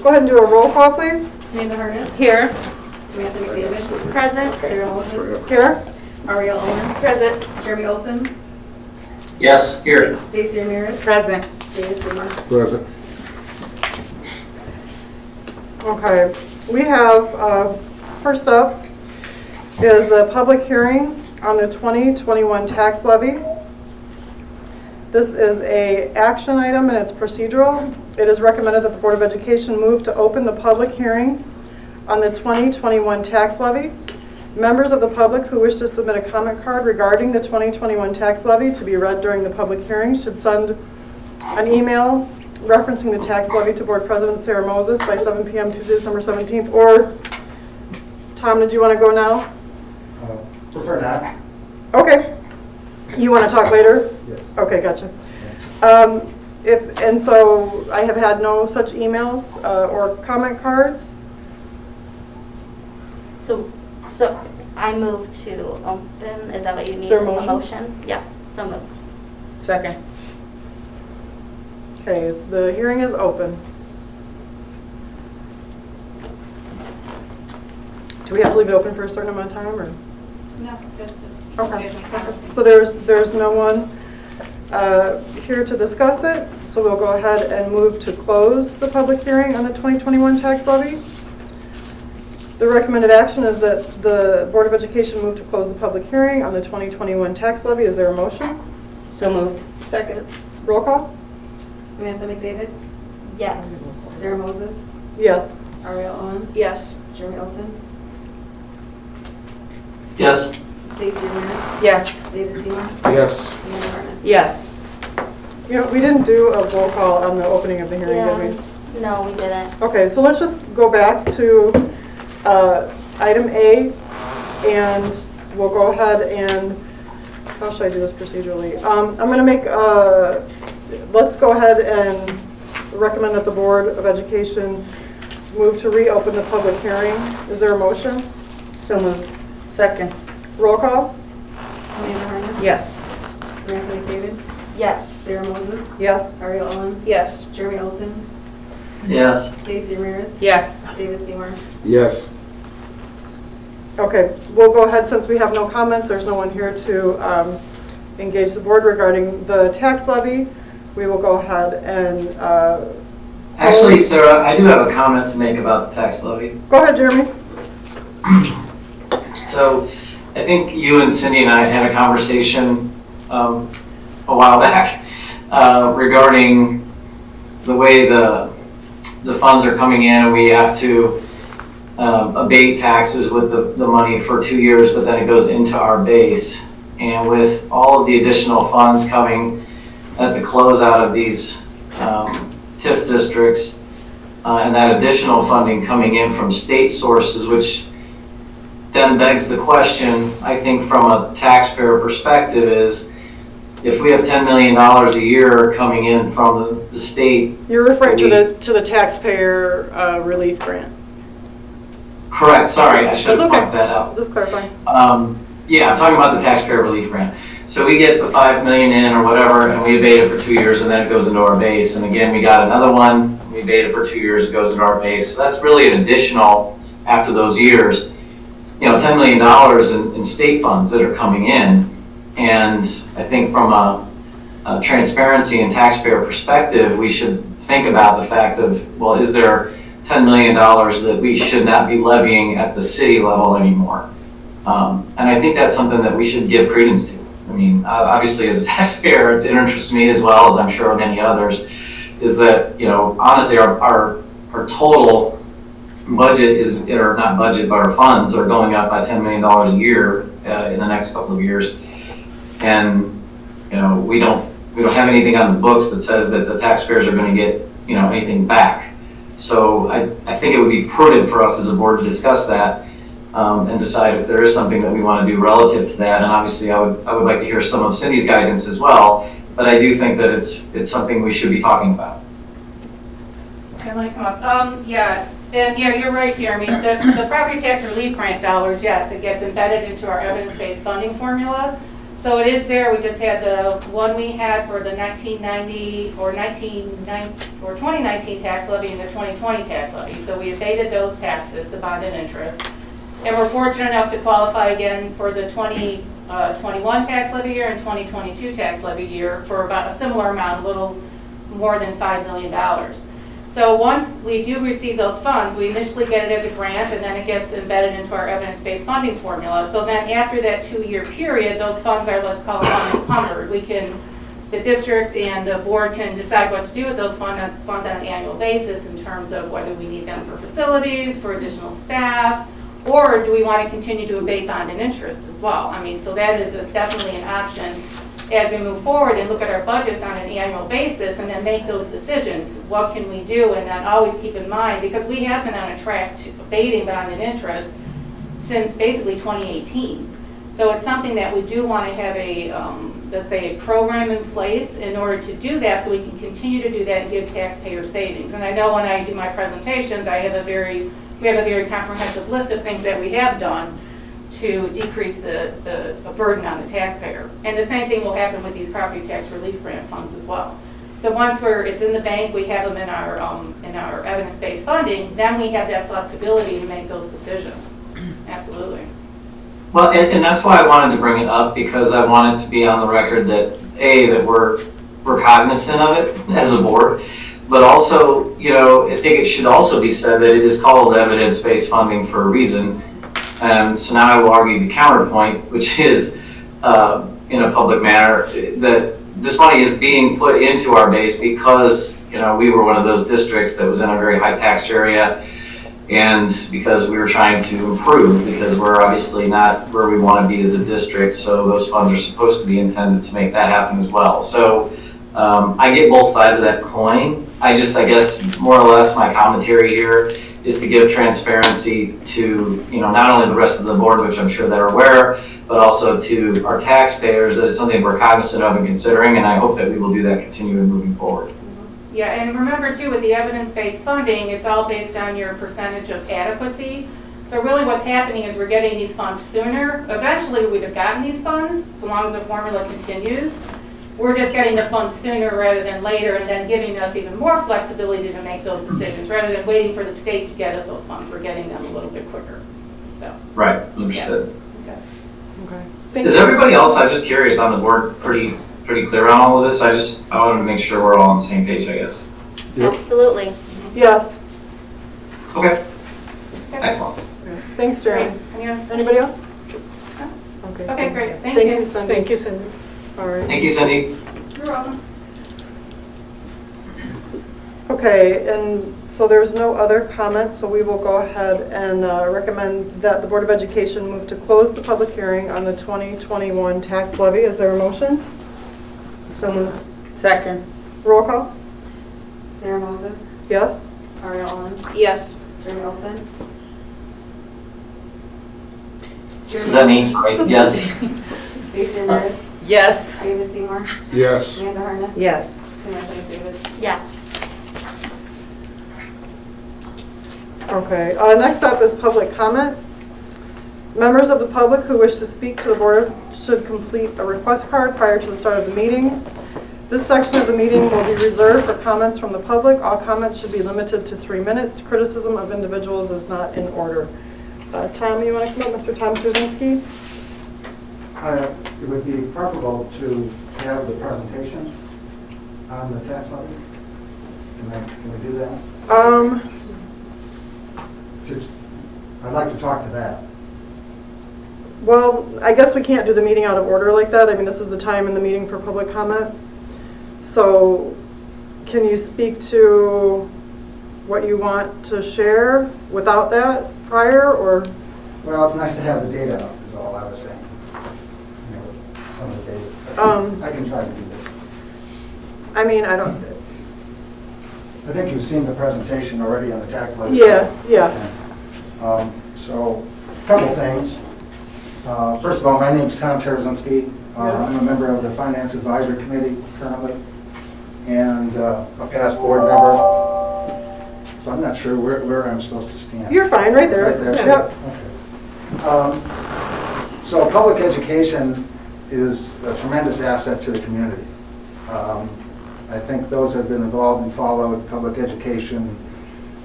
go ahead and do a roll call, please. Amanda Harness. Here. Samantha McDavid. Present. Sarah Moses. Here. Ariel Owens. Present. Jeremy Olson. Yes, here. Daisy Ramirez. Present. David Seymour. Present. Okay, we have, first up is a public hearing on the 2021 tax levy. This is a action item and it's procedural. It is recommended that the Board of Education move to open the public hearing on the 2021 tax levy. Members of the public who wish to submit a comment card regarding the 2021 tax levy to be read during the public hearing should send an email referencing the tax levy to Board President Sarah Moses by 7 p.m. Tuesday, December 17th. Or, Tom, did you want to go now? Prefer not. Okay. You want to talk later? Yes. Okay, gotcha. And so I have had no such emails or comment cards. So I move to open. Is that what you need? there a motion? Yeah, so moved. Second. Okay, the hearing is open. Do we have to leave it open for a certain amount of time, or? No, just Okay. So there's no one here to discuss it, so we'll go ahead and move to close the public hearing on the 2021 tax levy. The recommended action is that the Board of Education move to close the public hearing on the 2021 tax levy. Is there a motion? So moved. Second. Roll call? Samantha McDavid. Yes. Sarah Moses. Yes. Ariel Owens. Yes. Jeremy Olson. Yes. Daisy Ramirez. Yes. David Seymour. Yes. Amanda Harness. Yes. You know, we didn't do a roll call on the opening of the hearing, did we? Yes. No, we didn't. Okay, so let's just go back to item A, and we'll go ahead and, how should I do this procedurally? I'm going to make, let's go ahead and recommend that the Board of Education move to reopen the public hearing. Is there a motion? So moved. Second. Roll call? Amanda Harness. Yes. Samantha McDavid. Yes. Sarah Moses. Yes. Ariel Owens. Yes. Jeremy Olson. Yes. Daisy Ramirez. Yes. David Seymour. Yes. Okay, we'll go ahead, since we have no comments, there's no one here to engage the board regarding the tax levy. We will go ahead and Actually, Sarah, I do have a comment to make about the tax levy. go ahead, Jeremy. So I think you and Cindy and I had a conversation a while back regarding the way the funds are coming in, and we have to abate taxes with the money for 2 years, but then it goes into our base. And with all of the additional funds coming at the closeout of these TIF districts, and that additional funding coming in from state sources, which then begs the question, I think from a taxpayer perspective, is if we have $10 million a year coming in from the state. You're referring to the taxpayer relief grant. Correct, sorry, I should That's have okay. pointed that out. Just clarifying. Yeah, I'm talking about the taxpayer relief grant. So we get the $5 million in or whatever, and we abate it for 2 years, and then it goes into our base. And again, we got another one, we abate it for 2 years, it goes into our base. So that's really an additional, after those years, you know, $10 million in state funds that are coming in. And I think from a transparency and taxpayer perspective, we should think about the fact of, well, is there $10 million that we should not be levying at the city level anymore? And I think that's something that we should give credence to. I mean, obviously as a taxpayer, it interests me as well as I'm sure many others, is that, you know, honestly our total budget is, or not budget, but our funds are going up by $10 million a year in the next couple of years. And, you know, we don't have anything on the books that says that the taxpayers are going to get, you know, anything back. So I think it would be prudent for us as a board to discuss that and decide if there is something that we want to do relative to that. And obviously I would like to hear some of Cindy's guidance as well, but I do think that it's something we should be talking about. Can I come up? Yeah, and yeah, you're right, Jeremy. The property tax relief grant dollars, yes, it gets embedded into our evidence-based funding formula. So it is there, we just had the one we had for the 1990 or 2019 tax levy and the 2020 tax levy. So we abated those taxes, the bond and interest. And we're fortunate enough to qualify again for the 2021 tax levy year and 2022 tax levy year for about a similar amount, a little more than $5 million. So once we do receive those funds, we initially get it as a grant, and then it gets embedded into our evidence-based funding formula. So then after that 2-year period, those funds are, let's call it, unencumbered. The district and the board can decide what to do with those funds on an annual basis in terms of whether we need them for facilities, for additional staff, or do we want to continue to abate bond and interest as well? I mean, so that is definitely an option as we move forward and look at our budgets on an annual basis and then make those decisions. What can we do? And then always keep in mind, because we have been on a track to abating bond and interest since basically 2018. So it's something that we do want to have a, let's say, a program in place in order to do that so we can continue to do that and give taxpayer savings. And I know when I do my presentations, we have a very comprehensive list of things that we have done to decrease the burden on the taxpayer. And the same thing will happen with these property tax relief grant funds as well. So once it's in the bank, we have them in our evidence-based funding, then we have that flexibility to make those decisions. Absolutely. Well, and that's why I wanted to bring it up, because I wanted to be on the record that we're cognizant of it as a board, but also, I think it should also be said that it is called evidence-based funding for a reason. So now I will argue the counterpoint, which is, in a public manner, that this money is being put into our base because, we were one of those districts that was in a very high tax area, and because we were trying to improve, because we're obviously not where we want to be as a district, so those funds are supposed to be intended to make that happen as well. So I get both sides of that coin. I guess more or less my commentary here is to give transparency to, not only the rest of the board, which I'm sure they're aware, but also to our taxpayers. That is something we're cognizant of and considering, and I hope that we will do that continuing moving forward. Yeah, and remember too, with the evidence-based funding, it's all based on your percentage of adequacy. So really what's happening is we're getting these funds sooner. Eventually we'd have gotten these funds, so long as the formula continues. We're just getting the funds sooner rather than later, and then giving us even more flexibility to make those decisions. Rather than waiting for the state to get us those funds, we're getting them a little bit quicker. So. Right, understood. Yeah. Okay. Is everybody else, I'm just curious, on the board pretty clear on all of this? I wanted to make sure we're all on the same page, I guess. Absolutely. Yes. Okay. Excellent. Thanks, Jeremy. Anybody else? Okay. Okay, great. Thank Thank you. you, Cindy. Thank you, Cindy. All right. Thank you, Cindy. You're welcome. Okay, and so there's no other comments, so we will go ahead and recommend that the Board of Education move to close the public hearing on the 2021 tax levy. Is there a motion? So moved. Second. Roll call? Sarah Moses, Yes? Ariel Owens, Yes. Jeremy Olson, Is that me? Sorry. Yes. Stacy Ramirez, Yes. David Seymour, Yes. Amanda Harness. Yes. Samantha David. Yes. Okay, next up is public comment. Members of the public who wish to speak to the board should complete a request card prior to the start of the meeting. This section of the meeting will be reserved for comments from the public. All comments should be limited to 3 minutes. Criticism of individuals is not in order. Tom, you want to come up, Mr. Tom Trzynski? It would be preferable to have the presentation on the tax levy. Can we do that? I'd like to talk to that. Well, I guess we can't do the meeting out of order like that. I mean, this is the time in the meeting for public comment. So can you speak to what you want to share without that prior, or? Well, it's nice to have the data up, is all I was saying. Some of the data. I can try to do that. I mean, I think you've seen the presentation already on the tax levy. yeah. So, a couple things. First of all, my name's Tom Trzynski. I'm a member of the Finance Advisory Committee currently, and a past board member. So I'm not sure where I'm supposed to stand. You're fine, right there. Right there? Yep. Okay. So public education is a tremendous asset to the community. I think those who have been involved and followed public education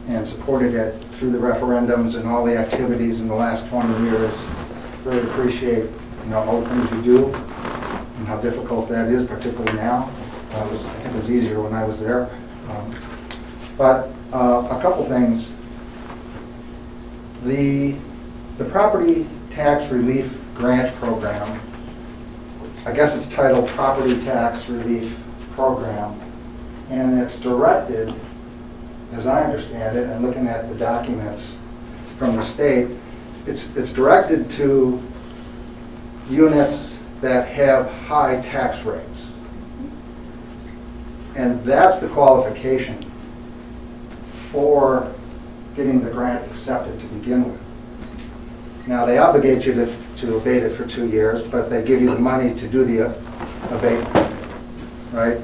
and supported it through the referendums and all the activities in the last 20 years really appreciate, all the things you do and how difficult that is, particularly now. I think it was easier when I was there. But a couple things. The property tax relief grant program, I guess it's titled Property Tax Relief Program, and it's directed, as I understand it, and looking at the documents from the state, it's directed to units that have high tax rates. And that's the qualification for getting the grant accepted to begin with. Now, they obligate you to abate it for 2 years, but they give you the money to do the abatement, right?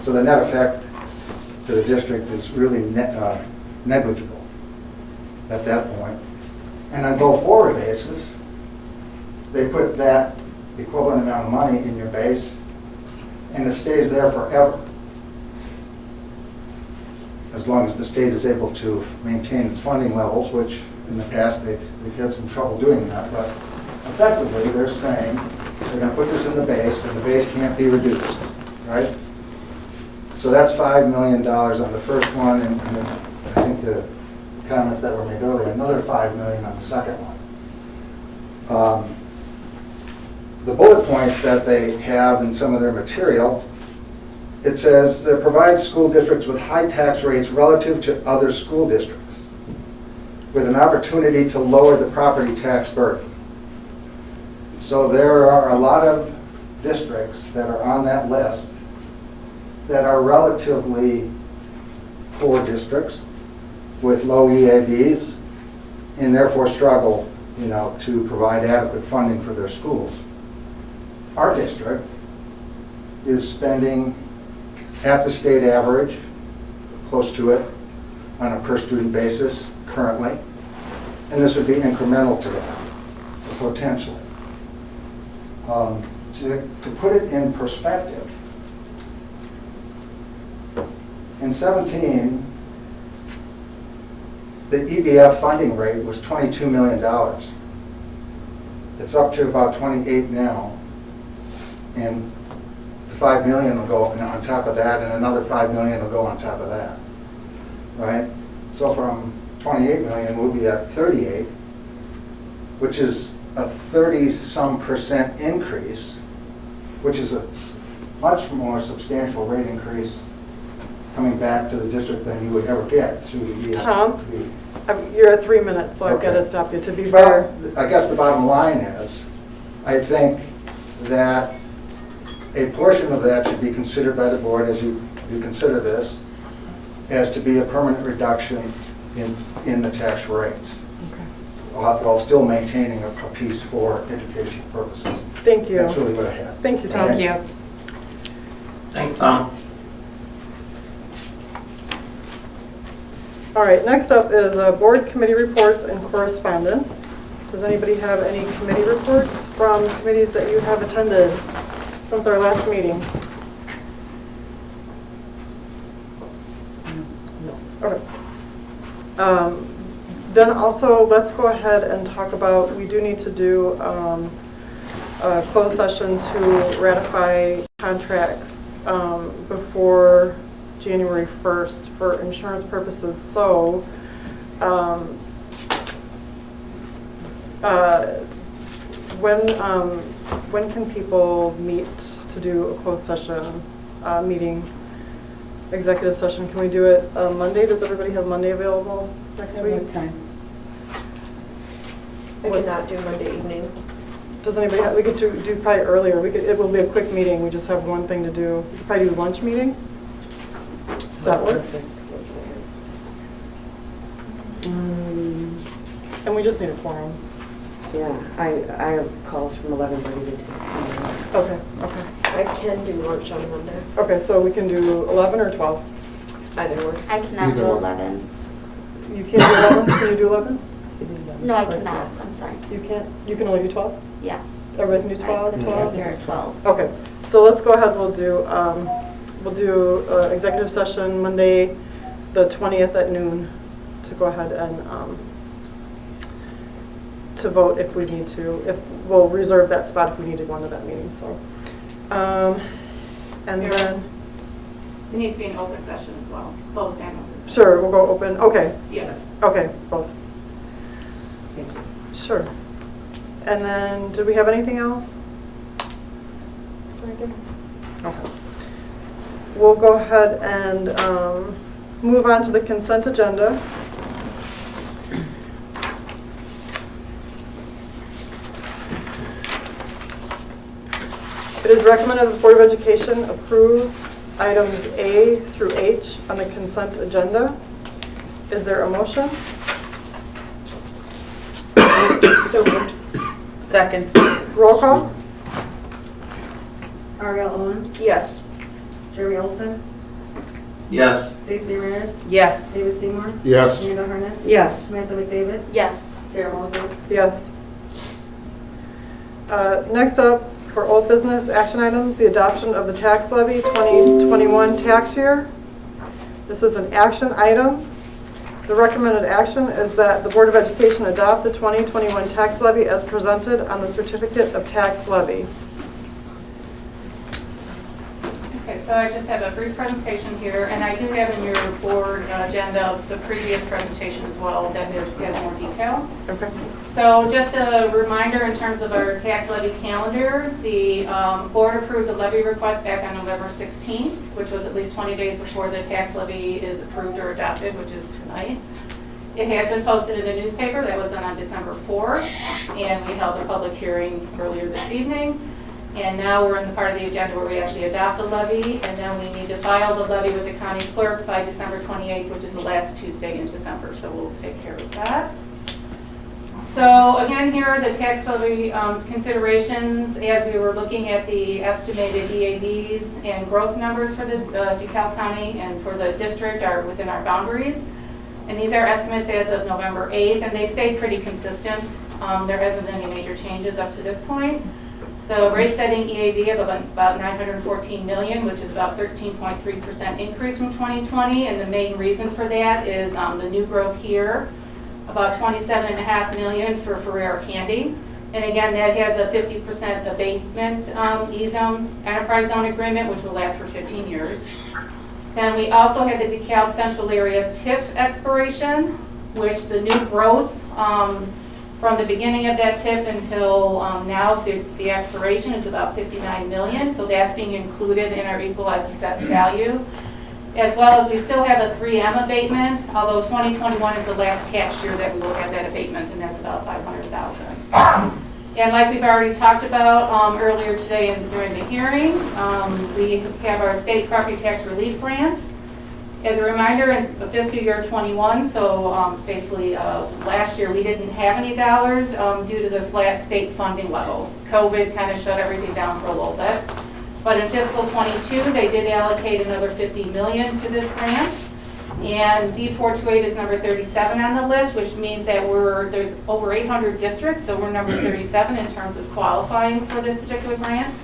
So the net effect to the district is really negligible at that point. And on a go-forward basis, they put that equivalent amount of money in your base, and it stays there forever, as long as the state is able to maintain its funding levels, which in the past they've had some trouble doing that. But effectively, they're saying they're going to put this in the base, and the base can't be reduced, right? So that's $5 million on the first one, and I think the comments that were made earlier, another $5 million on the second one. The bullet points that they have in some of their material, it says that provides school districts with high tax rates relative to other school districts, with an opportunity to lower the property tax burden. So there are a lot of districts that are on that list that are relatively poor districts with low EAVs, and therefore struggle, to provide adequate funding for their schools. Our district is spending half the state average, close to it, on a per student basis currently, and this would be incremental to that, potentially. To put it in perspective, in 17, the EBF funding rate was $22 million. It's up to about 28 now, and the $5 million will go on top of that, and another $5 million will go on top of that, right? So from 28 million, we'll be at 38, which is a 30-some% increase, which is a much more substantial rate increase coming back to the district than you would ever get through the EF. Tom? You're at 3 minutes, so I've got to Okay. stop you, to be fair. Well, I guess the bottom line is, I think that a portion of that should be considered by the board as you consider this, as to be a permanent reduction in the tax rates, Okay. while still maintaining a piece for education purposes. Thank you. That's really what I had. Thank you, Tom. Thank you. Thanks, Tom. All right, next up is board committee reports and correspondence. Does anybody have any committee reports from committees that you have attended since our last meeting? Okay. Then also, let's go ahead and talk about, we do need to do a closed session to ratify contracts before January 1st for insurance purposes. So when can people meet to do a closed session meeting, executive session? Can we do it Monday? Does everybody have Monday available next week? What time? I cannot do Monday evening. Does anybody have, we could do probably earlier. It will be a quick meeting. We just have one thing to do. We could probably do lunch meeting. Does that work? And we just need a quorum. Yeah, I have calls from 11:30 to 2. Okay, okay. I can do lunch on Monday. Okay, so we can do 11 or 12? Either works. I cannot do Either one. 11. You can't do 11? Can you do 11? No, I cannot. I'm sorry. You can't? You can only do 12? Yes. Everybody can do 12? I couldn't hear 12. Okay, so let's go ahead, we'll do executive session Monday, the 20th at noon, to go ahead and to vote if we need to. We'll reserve that spot if we need to go into that meeting, so. And then, It needs to be an open session as well, closed and open. sure, we'll go open, okay, Yeah. okay, both, Thank you. sure. And then, did we have anything else? Sorry, did okay. We'll go ahead and move on to the consent agenda. It is recommended that the Board of Education approve items A through H on the consent agenda. Is there a motion? So moved. Second. Roll call? Ariel Owen, Yes. Jerry Olson, Yes. Stacy Ramirez, Yes. David Seymour, Yes. Amanda Harness, Yes. Samantha McDavid, Yes. Sarah Moses. Yes. Next up, for old business action items, the adoption of the tax levy 2021 tax year. This is an action item. The recommended action is that the Board of Education adopt the 2021 tax levy as presented on the certificate of tax levy. Okay, so I just have a brief presentation here, and I do have in your board agenda the previous presentation as well that has more detail. Okay. So just a reminder in terms of our tax levy calendar, the board approved the levy request back on November 16th, which was at least 20 days before the tax levy is approved or adopted, which is tonight. It has been posted in the newspaper. That was done on December 4th, and we held a public hearing earlier this evening. And now we're in the part of the agenda where we actually adopt the levy, and then we need to file the levy with the county clerk by December 28th, which is the last Tuesday in December, so we'll take care of that. So again, here are the tax levy considerations as we were looking at the estimated EAVs and growth numbers for the DeKalb County and for the district are within our boundaries. And these are estimates as of November 8th, and they've stayed pretty consistent. There hasn't been any major changes up to this point. The rate setting EAV of about 914 million, which is about 13.3% increase from 2020. And the main reason for that is the new growth here, about 27.5 million for Ferrero Candy. And again, that has a 50% abatement E-zone enterprise zone agreement, which will last for 15 years. Then we also had the DeKalb Central Area TIF expiration, which the new growth from the beginning of that TIF until now, the expiration is about 59 million. So that's being included in our equalized assessed value. As well as we still have a 3M abatement, although 2021 is the last tax year that we will have that abatement, and that's about 500,000. And like we've already talked about earlier today and during the hearing, we have our state property tax relief grant. As a reminder, in fiscal year 21, so basically last year we didn't have any dollars due to the flat state funding level. COVID kind of shut everything down for a little bit. But in fiscal 22, they did allocate another 50 million to this grant. And D428 is number 37 on the list, which means that there's over 800 districts, so we're number 37 in terms of qualifying for this particular grant.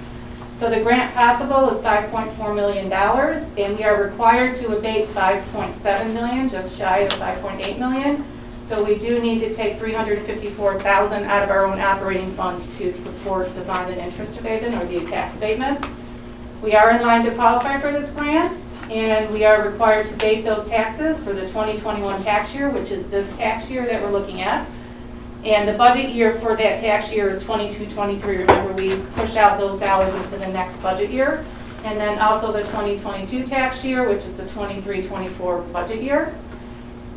So the grant possible is $5.4 million, and we are required to abate 5.7 million, just shy of 5.8 million. So we do need to take $354,000 out of our own operating funds to support the bond and interest abatement or the tax abatement. We are in line to qualify for this grant, and we are required to abate those taxes for the 2021 tax year, which is this tax year that we're looking at. And the budget year for that tax year is 22-23. Remember, we push out those dollars into the next budget year. And then also the 2022 tax year, which is the 23-24 budget year.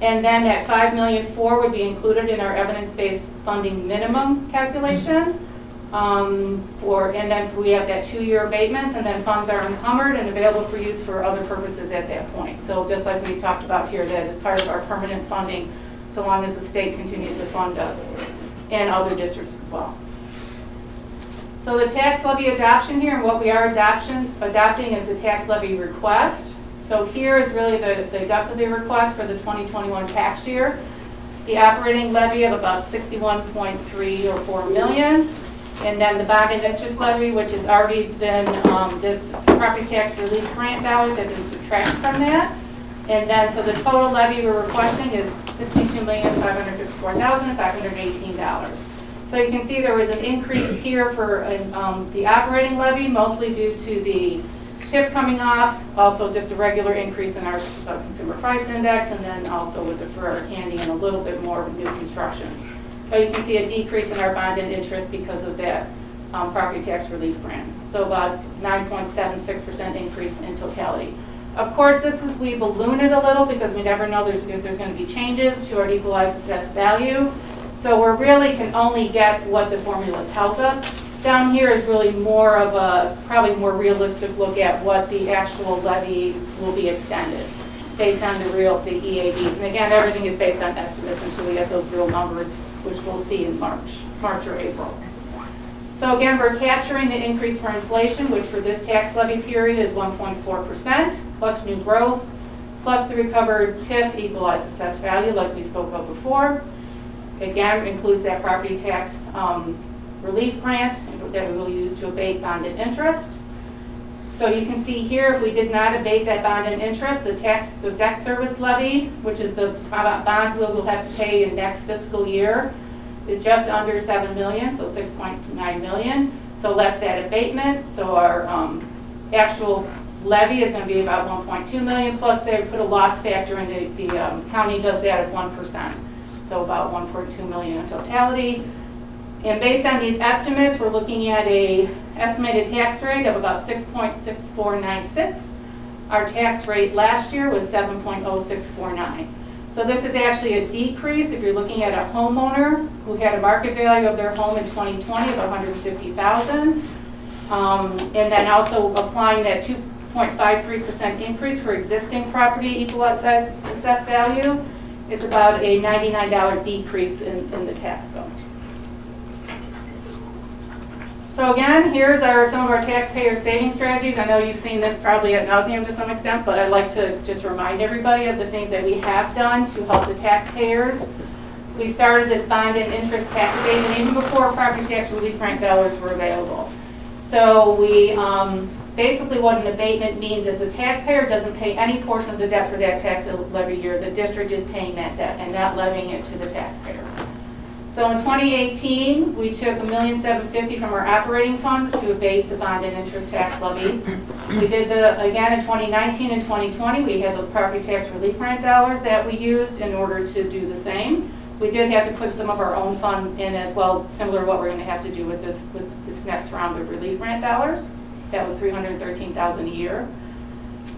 And then that $5.4 million would be included in our evidence-based funding minimum calculation. And then we have that 2-year abatements, and then funds are encumbered and available for use for other purposes at that point. So just like we talked about here, that is part of our permanent funding, so long as the state continues to fund us and other districts as well. So the tax levy adoption here, and what we are adopting is the tax levy request. So here is really the guts of the request for the 2021 tax year. The operating levy of about 61.3 or 4 million. And then the bond and interest levy, which has already been, this property tax relief grant dollars have been subtracted from that. And then, so the total levy we're requesting is $62,554,518. So you can see there was an increase here for the operating levy, mostly due to the TIF coming off, also just a regular increase in our consumer price index, and then also with the Ferrari candy and a little bit more of new construction. But you can see a decrease in our bond and interest because of that property tax relief grant. So about 9.76% increase in totality. Of course, we balloon it a little because we never know if there's going to be changes to our equalized assessed value. So we really can only get what the formula tells us. Down here is really more of a, probably more realistic look at what the actual levy will be extended based on the EAVs. And again, everything is based on estimates until we get those real numbers, which we'll see in March or April. So again, we're capturing the increase for inflation, which for this tax levy period is 1.4%, plus new growth, plus the recovered TIF equalized assessed value like we spoke about before. Again, includes that property tax relief grant that we will use to abate bond and interest. So you can see here, if we did not abate that bond and interest, the debt service levy, which is the bonds we will have to pay in next fiscal year, is just under 7 million, so 6.9 million. So less that abatement, so our actual levy is going to be about 1.2 million, plus they put a loss factor in, the county does that at 1%. So about 1.2 million in totality. And based on these estimates, we're looking at a estimated tax rate of about 6.6496. Our tax rate last year was 7.0649. So this is actually a decrease if you're looking at a homeowner who had a market value of their home in 2020 of $150,000. And then also applying that 2.53% increase for existing property equalized assessed value, it's about a $99 decrease in the tax bill. So again, here's some of our taxpayer saving strategies. I know you've seen this probably ad nauseum to some extent, but I'd like to just remind everybody of the things that we have done to help the taxpayers. We started this bond and interest tax abatement even before property tax relief grant dollars were available. So we basically what an abatement means is the taxpayer doesn't pay any portion of the debt for that tax levy year. The district is paying that debt and not levying it to the taxpayer. So in 2018, we took $1,750,000 from our operating funds to abate the bond and interest tax levy. We did again in 2019 and 2020, we had those property tax relief grant dollars that we used in order to do the same. We did have to put some of our own funds in as well, similar to what we're going to have to do with this next round of relief grant dollars. That was $313,000 a year.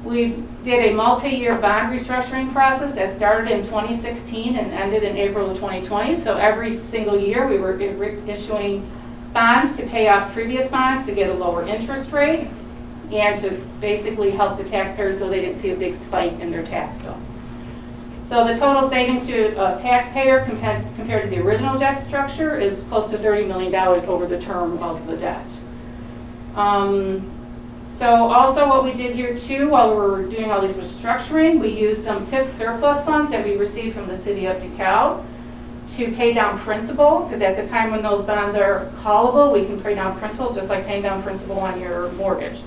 We did a multi-year bond restructuring process that started in 2016 and ended in April of 2020. So every single year we were issuing bonds to pay off previous bonds to get a lower interest rate and to basically help the taxpayers so they didn't see a big spike in their tax bill. So the total savings to a taxpayer compared to the original debt structure is close to $30 million over the term of the debt. So also what we did here too, while we were doing all this restructuring, we used some TIF surplus funds that we received from the city of DeKalb to pay down principal, because at the time when those bonds are callable, we can pay down principal just like paying down principal on your mortgage.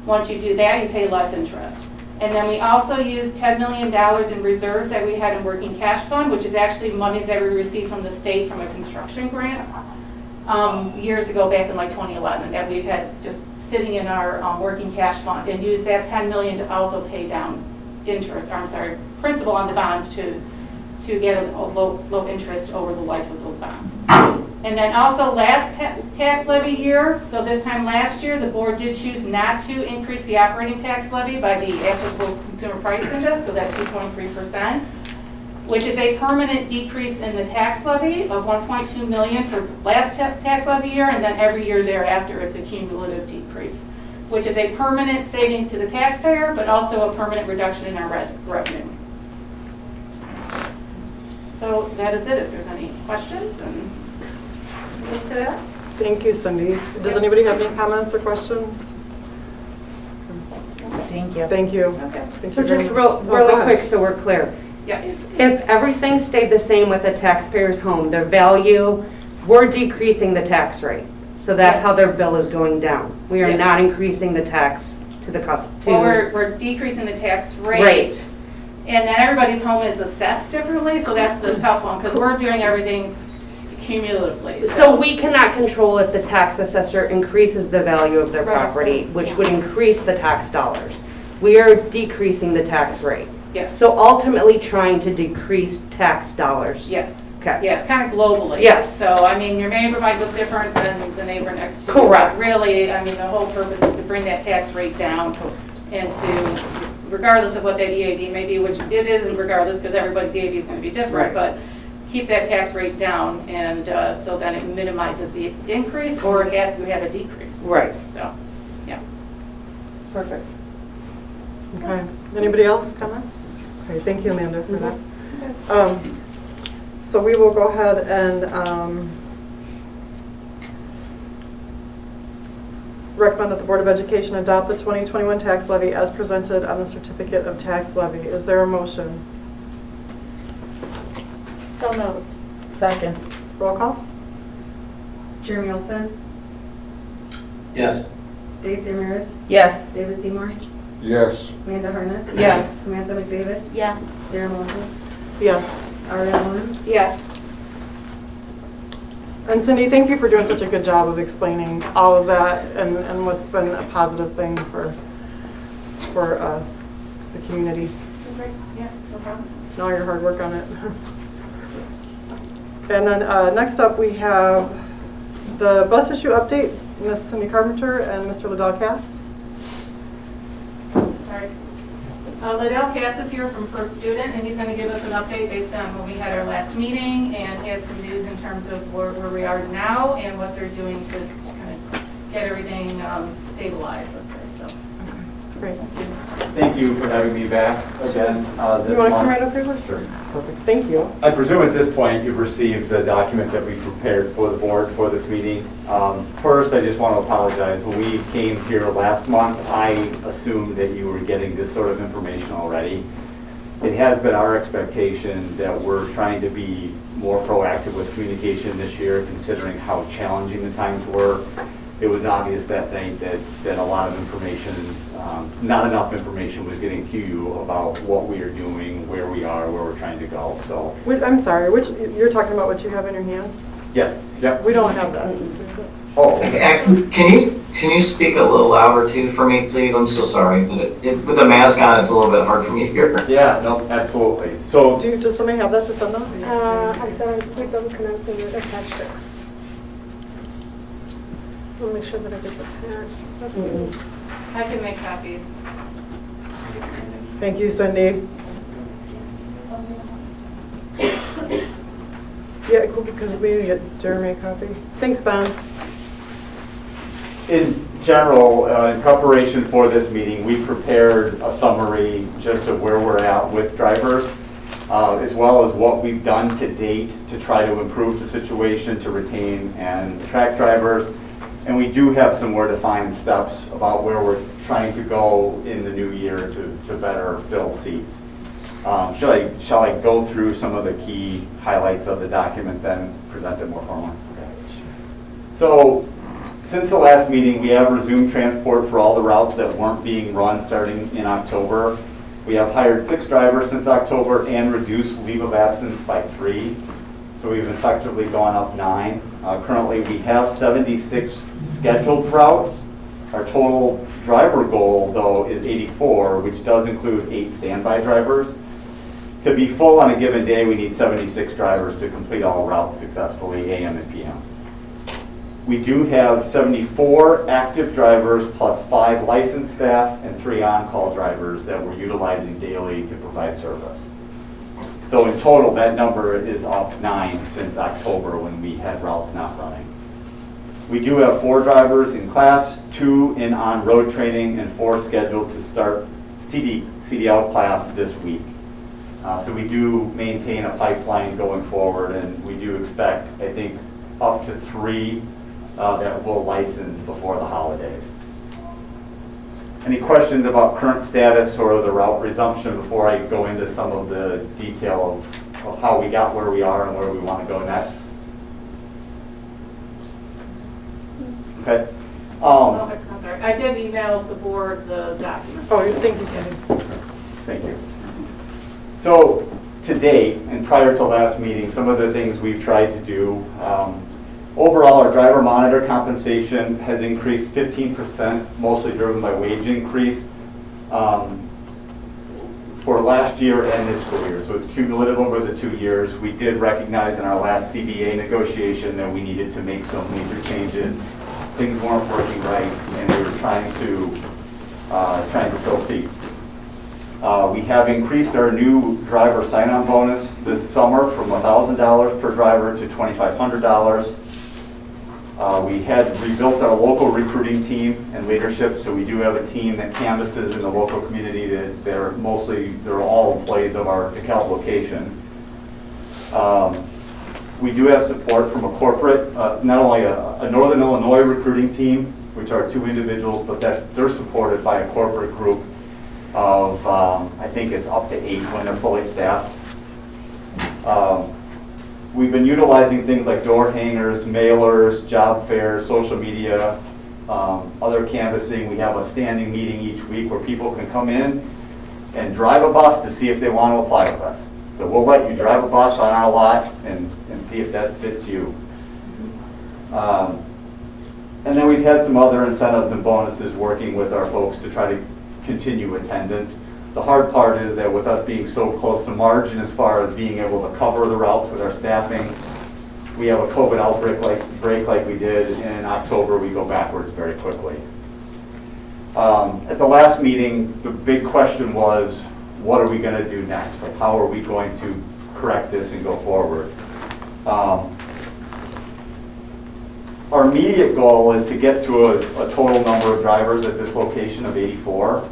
Once you do that, you pay less interest. And then we also used $10 million in reserves that we had in working cash fund, which is actually monies that we received from the state from a construction grant years ago, back in like 2011, that we had just sitting in our working cash fund, and use that $10 million to also pay down principal on the bonds to get a low interest over the life of those bonds. And then also last tax levy year, so this time last year, the board did choose not to increase the operating tax levy by the applicable consumer price index, so that's 2.3%, which is a permanent decrease in the tax levy of $1.2 million for last tax levy year, and then every year thereafter it's a cumulative decrease, which is a permanent savings to the taxpayer, but also a permanent reduction in our revenue. So that is it. If there's any questions, and to that. Thank you, Cindy. Does anybody have any comments or questions? Thank you. Thank you. Okay. Thank So you very just much. Oh, go really ahead. quick so we're clear. Yes. If everything stayed the same with the taxpayer's home, their value, we're decreasing the tax rate. So that's how Yes. their bill is going down. We are Yes. not increasing the tax to the cost. Well, we're decreasing the tax rate. Rate. And then everybody's home is assessed differently, so that's the tough one, because we're doing everything cumulatively. So we cannot control if the tax assessor increases the value of their Right. property, which would increase the tax dollars. We are decreasing the tax rate. Yes, So ultimately trying to decrease tax dollars. yes. Okay. Yeah, kind of globally. Yes. So, I mean, your neighbor might look different than the neighbor next to you. Correct. But really, I mean, the whole purpose is to bring that tax rate down and to, regardless of what that EAD may be, which it isn't regardless, because everybody's EAD is going to be different, Right. but keep that tax rate down, and so then it minimizes the increase, or you have a decrease. Right. So, yeah. Perfect. Okay. Anybody else, comments? Okay, thank you, Amanda, for that. So we will go ahead and recommend that the Board of Education adopt the 2021 tax levy as presented on the certificate of tax levy. Is there a motion? So moved. Second. Roll call? Jeremy Olson, Yes. Daisy Ramirez, Yes. David Seymour, Yes. Amanda Harness. Yes. Samantha McDavid, Yes. Sarah Mosley, Yes. Ariel Lynn, Yes. And Cindy, thank you for doing such a good job of explaining all of that and what's been a positive thing for the community. Okay, yeah, no problem. And all your hard work on it. And then next up, we have the bus issue update, Miss Cindy Carpenter and Mr. Liddell Cass. Alright. Liddell Cass is here from First Student, and he's going to give us an update based on when we had our last meeting, and he has some news in terms of where we are now and what they're doing to kind of get everything stabilized, let's say. So, Great. Thank you for having me back again this You want to come month. right up here? Liz? Sure. Perfect. Thank you. I presume at this point you've received the document that we prepared for the board for this meeting. First, I just want to apologize. When we came here last month, I assumed that you were getting this sort of information already. It has been our expectation that we're trying to be more proactive with communication this year, considering how challenging the times were. It was obvious that night that a lot of information, not enough information was getting to you about what we are doing, where we are, where we're trying to go, so. I'm sorry, you're talking about what you have in your hands? Yes, yep. We don't have that. Oh, okay. Can you speak a little louder too for me, please? I'm so sorry, but with the mask on, it's a little bit hard for me to hear. Yeah, no, absolutely. So, Does somebody have that to send out? I thought we don't connect and attached it. I'll make sure that it gets attached. I can make copies. Thank you, Cindy. Yeah, cool, because we need to get Jeremy a copy. Thanks, Ben. in general, in preparation for this meeting, we prepared a summary just of where we're at with drivers, as well as what we've done to date to try to improve the situation, to retain and attract drivers. And we do have some more defined steps about where we're trying to go in the new year to better fill seats. Shall I go through some of the key highlights of the document, then present it more formally? Okay. So, since the last meeting, we have resumed transport for all the routes that weren't being run starting in October. We have hired 6 drivers since October and reduced leave of absence by 3. So we've effectively gone up 9. Currently, we have 76 scheduled routes. Our total driver goal, though, is 84, which does include 8 standby drivers. To be full on a given day, we need 76 drivers to complete all routes successfully, AM and PM. We do have 74 active drivers plus 5 licensed staff and 3 on-call drivers that we're utilizing daily to provide service. So in total, that number is up 9 since October when we had routes not running. We do have 4 drivers in class, 2 in on-road training, and 4 scheduled to start CDL class this week. So we do maintain a pipeline going forward, and we do expect, I think, up to 3 that will license before the holidays. Any questions about current status or the route resumption before I go into some of the detail of how we got where we are and where we want to go next? Okay. Oh, I'm sorry. I did email the board the document. Oh, thank you, Sandy. Thank you. So to date, and prior to last meeting, some of the things we've tried to do, overall, our driver monitor compensation has increased 15%, mostly driven by wage increase for last year and this school year. So it's cumulative over the 2 years. We did recognize in our last CBA negotiation that we needed to make some major changes. Things weren't working right, and we were trying to fill seats. We have increased our new driver sign-on bonus this summer from $1,000 per driver to $2,500. We had rebuilt our local recruiting team and leadership, so we do have a team that canvasses in the local community that they're all employees of our DeKalb location. We do have support from a corporate, not only a Northern Illinois recruiting team, which are 2 individuals, but that they're supported by a corporate group of, I think it's up to 8 when they're fully staffed. We've been utilizing things like door hangers, mailers, job fairs, social media, other canvassing. We have a standing meeting each week where people can come in and drive a bus to see if they want to apply with us. So we'll let you drive a bus on our lot and see if that fits you. And then we've had some other incentives and bonuses working with our folks to try to continue attendance. The hard part is that with us being so close to margin as far as being able to cover the routes with our staffing, we have a COVID outbreak like we did in October, we go backwards very quickly. At the last meeting, the big question was, what are we going to do next? Like, how are we going to correct this and go forward? Our immediate goal is to get to a total number of drivers at this location of 84.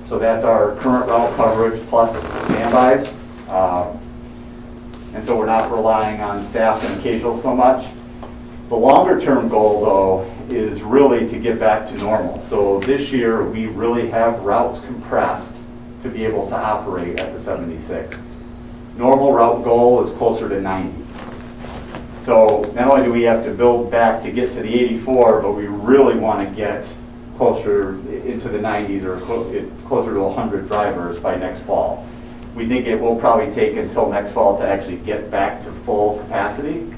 So that's our current route coverage plus standbys. And so we're not relying on staff and occasional so much. The longer term goal though is really to get back to normal. So this year we really have routes compressed to be able to operate at the 76. Normal route goal is closer to 90. So not only do we have to build back to get to the 84, but we really want to get closer into the 90s or closer to 100 drivers by next fall. We think it will probably take until next fall to actually get back to full capacity.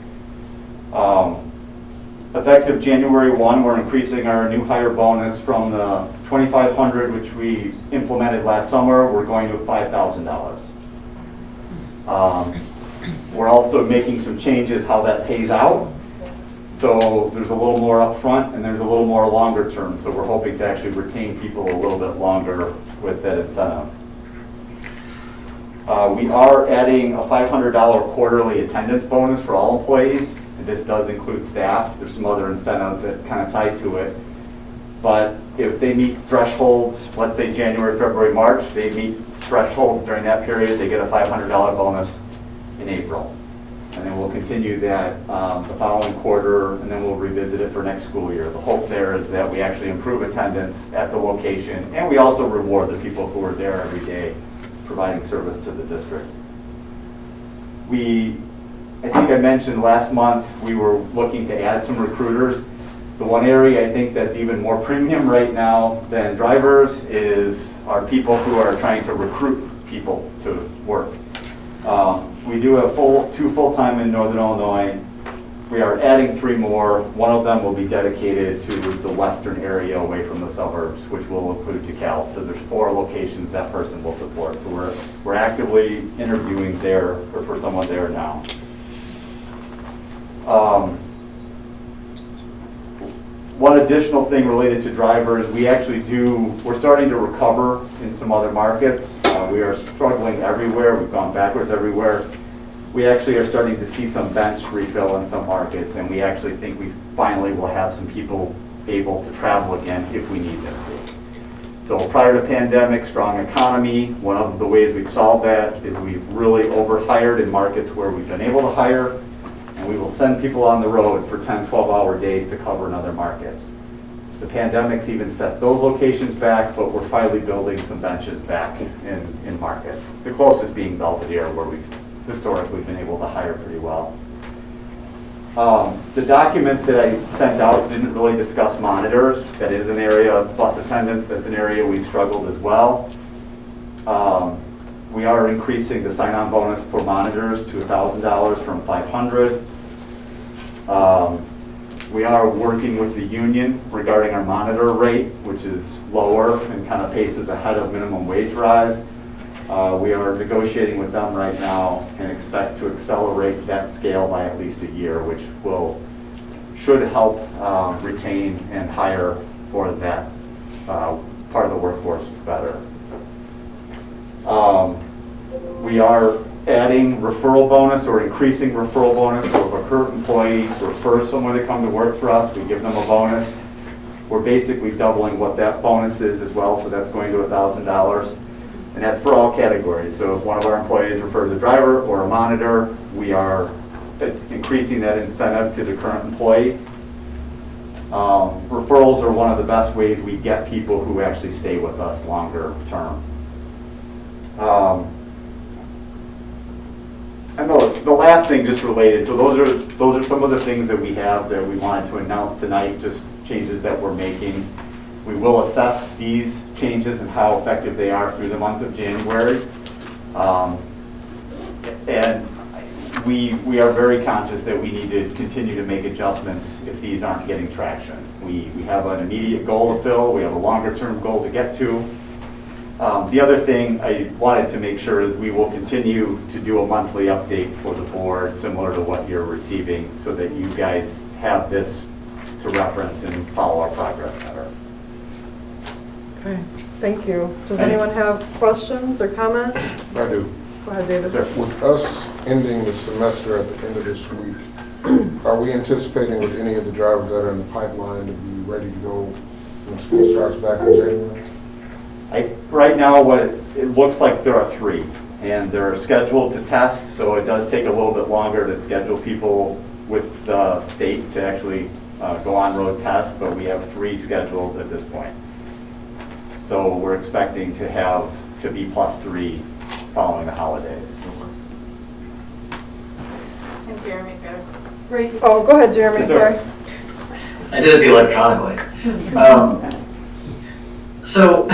Effective January 1, we're increasing our new hire bonus from the $2,500, which we implemented last summer, we're going to $5,000. We're also making some changes how that pays out. So there's a little more upfront and there's a little more longer term. So we're hoping to actually retain people a little bit longer with that incentive. We are adding a $500 quarterly attendance bonus for all employees. And this does include staff. There's some other incentives that kind of tie to it. But if they meet thresholds, let's say January, February, March, they meet thresholds during that period, they get a $500 bonus in April. And then we'll continue that the following quarter, and then we'll revisit it for next school year. The hope there is that we actually improve attendance at the location, and we also reward the people who are there every day providing service to the district. I think I mentioned last month we were looking to add some recruiters. The one area I think that's even more premium right now than drivers is our people who are trying to recruit people to work. We do have 2 full-time in Northern Illinois. We are adding 3 more. One of them will be dedicated to the western area away from the suburbs, which will include DeKalb. So there's 4 locations that person will support. So we're actively interviewing there or for someone there now. One additional thing related to drivers, we're starting to recover in some other markets. We are struggling everywhere. We've gone backwards everywhere. We actually are starting to see some bench refill in some markets, and we actually think we finally will have some people able to travel again if we need them to. So prior to pandemic, strong economy, one of the ways we've solved that is we've really overhired in markets where we've been able to hire, and we will send people on the road for 10, 12-hour days to cover in other markets. The pandemic's even set those locations back, but we're finally building some benches back in markets. The closest being Belvedere, where we've historically been able to hire pretty well. The document that I sent out didn't really discuss monitors. That is an area of bus attendants. That's an area we've struggled as well. We are increasing the sign-on bonus for monitors to $1,000 from $500. We are working with the union regarding our monitor rate, which is lower and kind of paces ahead of minimum wage rise. We are negotiating with them right now and expect to accelerate that scale by at least a year, which should help retain and hire for that part of the workforce better. We are adding referral bonus or increasing referral bonus. So if a current employee refers someone to come to work for us, we give them a bonus. We're basically doubling what that bonus is as well, so that's going to $1,000. And that's for all categories. So if one of our employees refers a driver or a monitor, we are increasing that incentive to the current employee. Referrals are one of the best ways we get people who actually stay with us longer term. And the last thing just related, so those are some of the things that we have that we wanted to announce tonight, just changes that we're making. We will assess these changes and how effective they are through the month of January. And we are very conscious that we need to continue to make adjustments if these aren't getting traction. We have an immediate goal to fill, we have a longer term goal to get to. The other thing I wanted to make sure is we will continue to do a monthly update for the board similar to what you're receiving so that you guys have this to reference and follow our progress better. Okay, thank you. Does anyone have questions or comments? I do. Go ahead, David. Sir. With us ending the semester at the end of this week, are we anticipating with any of the drivers that are in the pipeline to be ready to go when school starts back in January? Right now, what it looks like there are 3, and they're scheduled to test, so it does take a little bit longer to schedule people with the state to actually go on road test, but we have 3 scheduled at this point. So we're expecting to be +3 following the holidays. And Jeremy's got to raise his. Oh, go ahead, Jeremy, Yes, sorry. sir. I did it electronically. So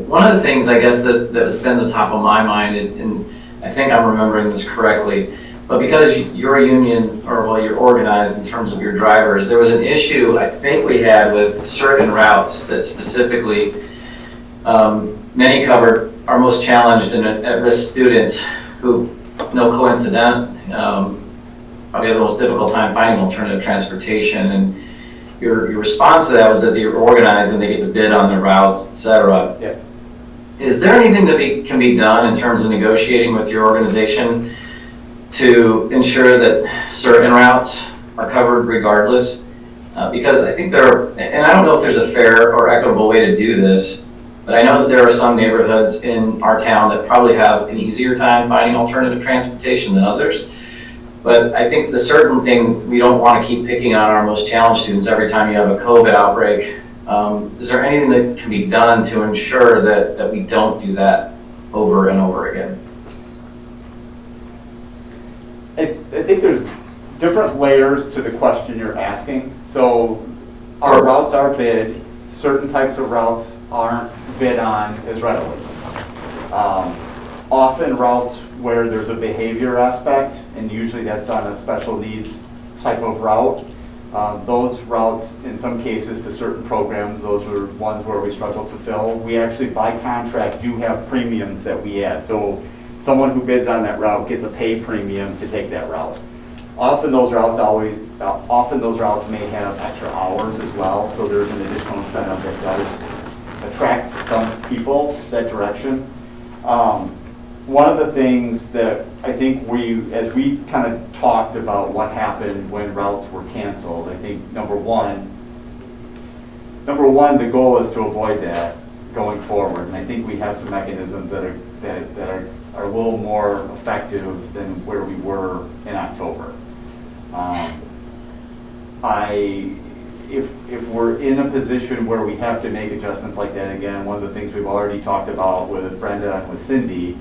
one of the things I guess that has been the top of my mind, and I think I'm remembering this correctly, but because you're a union, or well, you're organized in terms of your drivers, there was an issue I think we had with certain routes that specifically many covered our most challenged and at-risk students who, no coincidence, probably have the most difficult time finding alternative transportation. And your response to that was that you're organized and they get to bid on the routes, et cetera. Yes. Is there anything that can be done in terms of negotiating with your organization to ensure that certain routes are covered regardless? Because I think and I don't know if there's a fair or equitable way to do this, but I know that there are some neighborhoods in our town that probably have an easier time finding alternative transportation than others. But I think the certain thing, we don't want to keep picking on our most challenged students every time you have a COVID outbreak. Is there anything that can be done to ensure that we don't do that over and over again? I think there's different layers to the question you're asking. So our routes are bid, certain types of routes aren't bid on as readily. Often routes where there's a behavior aspect, and usually that's on a special needs type of route. Those routes, in some cases to certain programs, those are ones where we struggle to fill. We actually, by contract, do have premiums that we add. So someone who bids on that route gets a pay premium to take that route. Often those routes may have extra hours as well, so there's an additional incentive that does attract some people that direction. One of the things that I think as we kind of talked about what happened when routes were canceled, I think number one, the goal is to avoid that going forward. And I think we have some mechanisms that are a little more effective than where we were in October. If we're in a position where we have to make adjustments like that again, one of the things we've already talked about with Brenda and with Cindy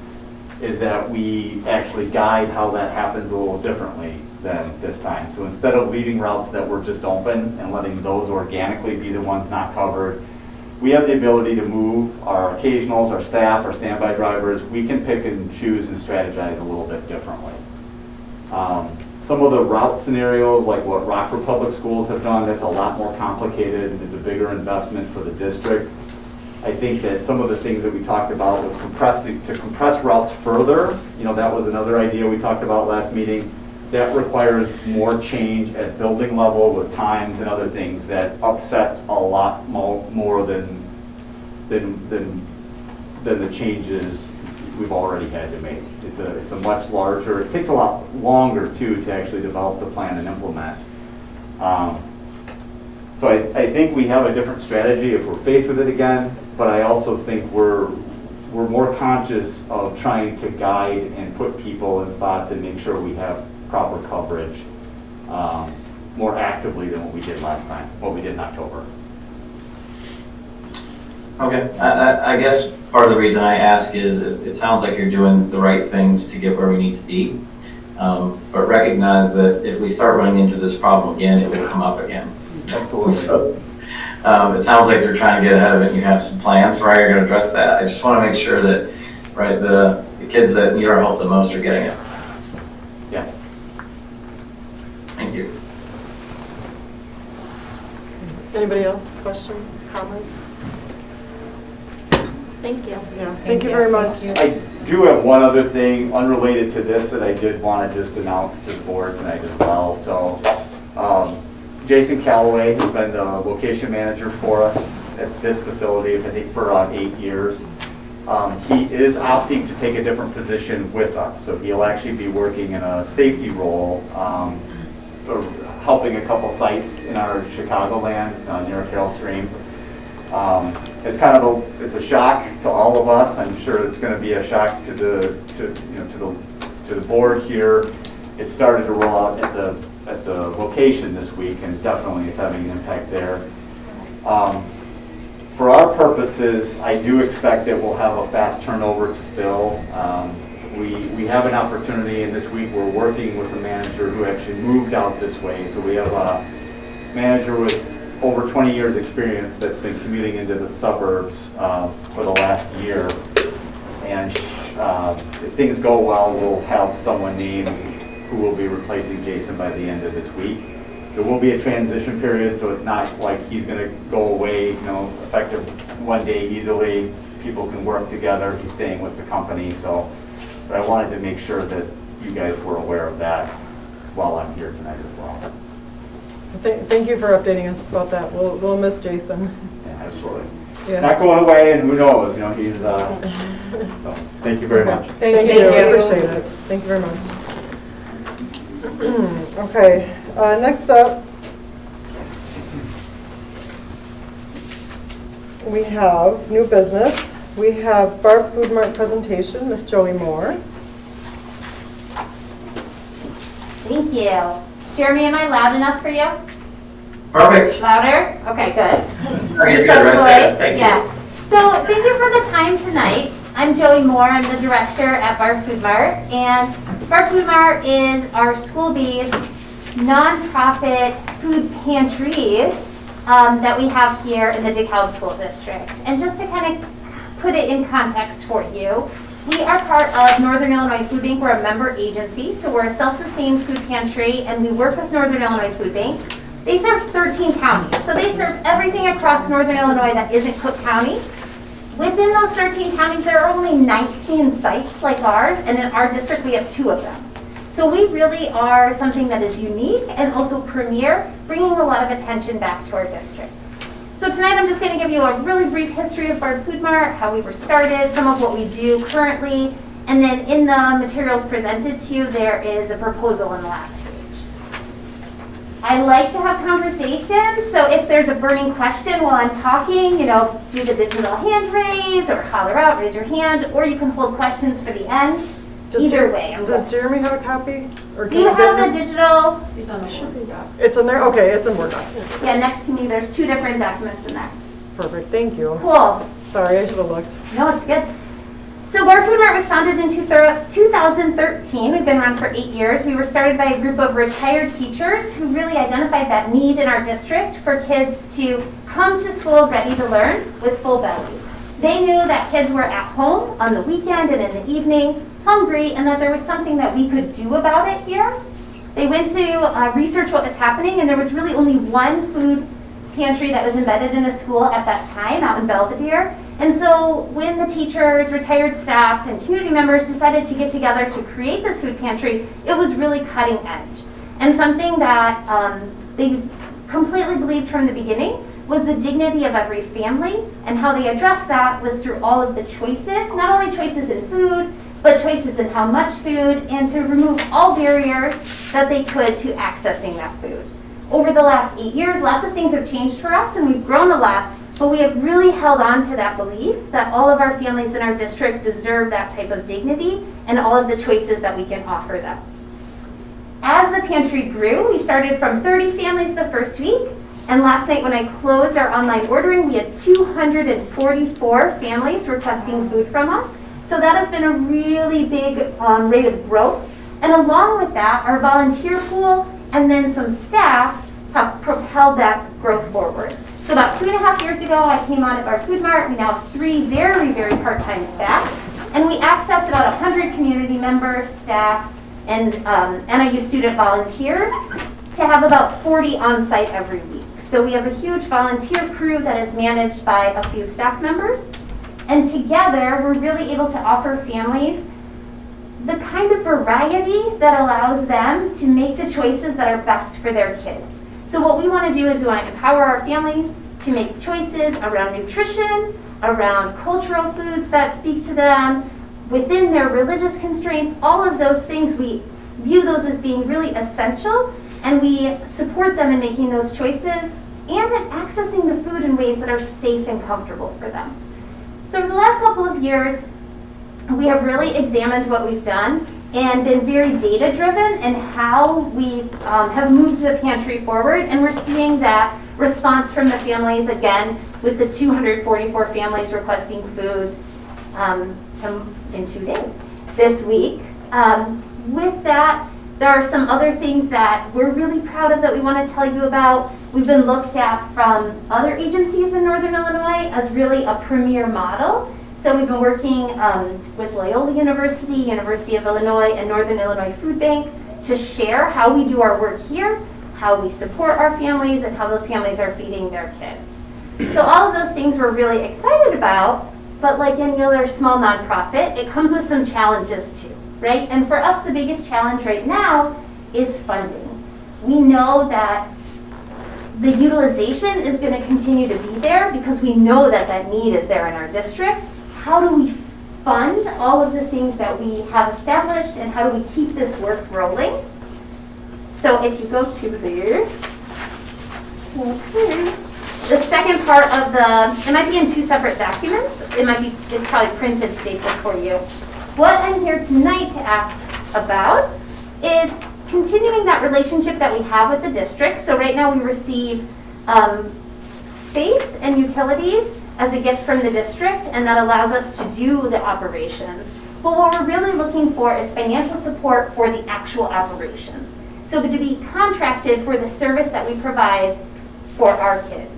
is that we actually guide how that happens a little differently than this time. So instead of leaving routes that were just open and letting those organically be the ones not covered, we have the ability to move our occasionals, our staff, our standby drivers. We can pick and choose and strategize a little bit differently. Some of the route scenarios, like what Rockford Public Schools have done, that's a lot more complicated and it's a bigger investment for the district. I think that some of the things that we talked about was to compress routes further. You know, that was another idea we talked about last meeting. That requires more change at building level with times and other things that upsets a lot more than the changes we've already had to make. It's a much larger, it takes a lot longer too to actually develop the plan and implement. So I think we have a different strategy if we're faced with it again, but I also think we're more conscious of trying to guide and put people in spots and make sure we have proper coverage more actively than what we did last time, what we did in October. Okay, I guess part of the reason I ask is it sounds like you're doing the right things to get where we need to be. But recognize that if we start running into this problem again, it will come up again. Absolutely. So, it sounds like you're trying to get ahead of it and you have some plans for how you're going to address that. I just want to make sure that, right, the kids that need our help the most are getting it. Yes. Thank you. Anybody else? Questions, comments? Thank you. Yeah, thank you very much. I do have one other thing unrelated to this that I did want to just announce to the board tonight as well. So Jason Calloway has been the location manager for us at this facility, I think for around 8 years. He is opting to take a different position with us. So he'll actually be working in a safety role, helping a couple sites in our Chicagoland near Carroll Stream. It's kind of it's a shock to all of us. I'm sure it's going to be a shock to the board here. It started to roll out at the location this week, and it's having an impact there. For our purposes, I do expect that we'll have a fast turnover to fill. We have an opportunity, and this week we're working with a manager who actually moved out this way. So we have a manager with over 20 years experience that's been commuting into the suburbs for the last year. And if things go well, we'll have someone named who will be replacing Jason by the end of this week. There will be a transition period, so it's not like he's going to go away, effective one day easily. People can work together. He's staying with the company. But I wanted to make sure that you guys were aware of that while I'm here tonight as well. Thank you for updating us about that. We'll miss Jason. Yeah, absolutely. Yeah. Not going away, and who knows, he's, so, thank you very much. Thank you. I appreciate it. Thank you very much. Okay, next up, we have new business. We have Barb Foodmart presentation, Miss Joey Moore. Thank you. Jeremy, am I loud enough for you? Perfect. Louder? Okay, good. You're good Recess right there. voice. Thank you. Yeah. So thank you for the time tonight. I'm Joey Moore. I'm the director at Barb Foodmart. And Barb Foodmart is our school-based nonprofit food pantries that we have here in the DeKalb School District. And just to kind of put it in context for you, we are part of Northern Illinois Food Bank. We're a member agency, so we're a self-sustained food pantry, and we work with Northern Illinois Food Bank. They serve 13 counties, so they serve everything across Northern Illinois that isn't Cook County. Within those 13 counties, there are only 19 sites like ours, and in our district, we have 2 of them. So we really are something that is unique and also premier, bringing a lot of attention back to our district. So tonight I'm just going to give you a really brief history of Barb Foodmart, how we were started, some of what we do currently, and then in the materials presented to you, there is a proposal in the last page. I like to have conversations, so if there's a burning question while I'm talking, do the digital hand raise or holler out, raise your hand, or you can hold questions for the end. Either way. Does Jeremy have a copy? Or Do you have the digital? It's on the Word doc. It's in there? Okay, it's in Word docs. Yeah, next to me, there's 2 different documents in there. Perfect, thank you. Cool. Sorry, I should have looked. No, it's good. So Barb Foodmart was founded in 2013. We've been around for 8 years. We were started by a group of retired teachers who really identified that need in our district for kids to come to school ready to learn with full bellies. They knew that kids were at home on the weekend and in the evening, hungry, and that there was something that we could do about it here. They went to research what was happening, and there was really only one food pantry that was embedded in a school at that time out in Belvedere. And so when the teachers, retired staff, and community members decided to get together to create this food pantry, it was really cutting edge. And something that they completely believed from the beginning was the dignity of every family, and how they addressed that was through all of the choices, not only choices in food, but choices in how much food, and to remove all barriers that they could to accessing that food. Over the last 8 years, lots of things have changed for us, and we've grown a lot, but we have really held on to that belief that all of our families in our district deserve that type of dignity and all of the choices that we can offer them. As the pantry grew, we started from 30 families the first week, and last night when I closed our online ordering, we had 244 families requesting food from us. So that has been a really big rate of growth. And along with that, our volunteer pool and then some staff have propelled that growth forward. So about 2.5 years ago, I came on at Barb Foodmart. We now have 3 very, very part-time staff. And we access about 100 community members, staff, and NIU student volunteers to have about 40 on site every week. So we have a huge volunteer crew that is managed by a few staff members. And together, we're really able to offer families the kind of variety that allows them to make the choices that are best for their kids. So what we want to do is we want to empower our families to make choices around nutrition, around cultural foods that speak to them, within their religious constraints, all of those things, we view those as being really essential, and we support them in making those choices and in accessing the food in ways that are safe and comfortable for them. So for the last couple of years, we have really examined what we've done and been very data-driven in how we have moved the pantry forward, and we're seeing that response from the families, again, with the 244 families requesting food in 2 days this week. With that, there are some other things that we're really proud of that we want to tell you about. We've been looked at from other agencies in Northern Illinois as really a premier model. So we've been working with Loyola University, University of Illinois, and Northern Illinois Food Bank to share how we do our work here, how we support our families, and how those families are feeding their kids. So all of those things we're really excited about, but like any other small nonprofit, it comes with some challenges too, right? And for us, the biggest challenge right now is funding. We know that the utilization is going to continue to be there because we know that that need is there in our district. How do we fund all of the things that we have established, and how do we keep this work rolling? So if you go to there, let's see. The second part of it might be in 2 separate documents. It's probably printed stapled for you. What I'm here tonight to ask about is continuing that relationship that we have with the district. So right now we receive space and utilities as a gift from the district, and that allows us to do the operations. But what we're really looking for is financial support for the actual operations. So to be contracted for the service that we provide for our kids.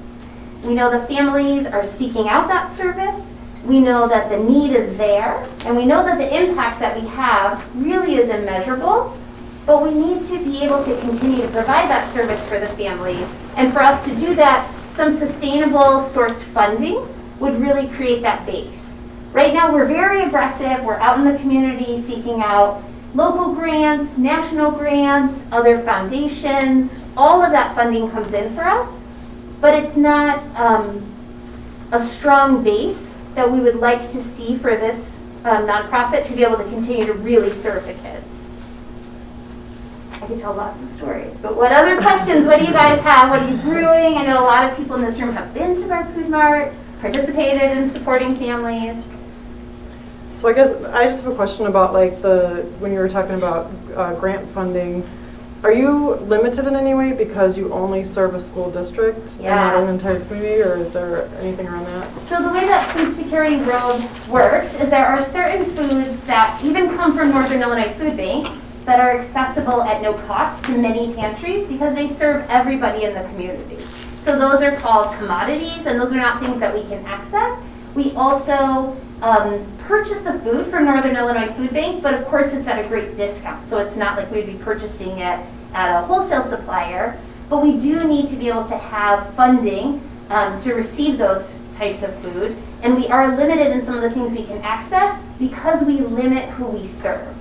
We know the families are seeking out that service. We know that the need is there, and we know that the impact that we have really is immeasurable, but we need to be able to continue to provide that service for the families. And for us to do that, some sustainable sourced funding would really create that base. Right now, we're very aggressive. We're out in the community seeking out local grants, national grants, other foundations. All of that funding comes in for us, but it's not a strong base that we would like to see for this nonprofit to be able to continue to really serve the kids. I could tell lots of stories, but what other questions? What do you guys have? What are you brewing? I know a lot of people in this room have been to Barb Foodmart, participated in supporting families. So I guess I just have a question about like when you were talking about grant funding. Are you limited in any way because you only serve a school district and not Yeah. an entire community, or is there anything around that? So the way that food security world works is there are certain foods that even come from Northern Illinois Food Bank that are accessible at no cost to many pantries because they serve everybody in the community. So those are called commodities, and those are not things that we can access. We also purchase the food from Northern Illinois Food Bank, but of course it's at a great discount. So it's not like we'd be purchasing it at a wholesale supplier, but we do need to be able to have funding to receive those types of food. And we are limited in some of the things we can access because we limit who we serve.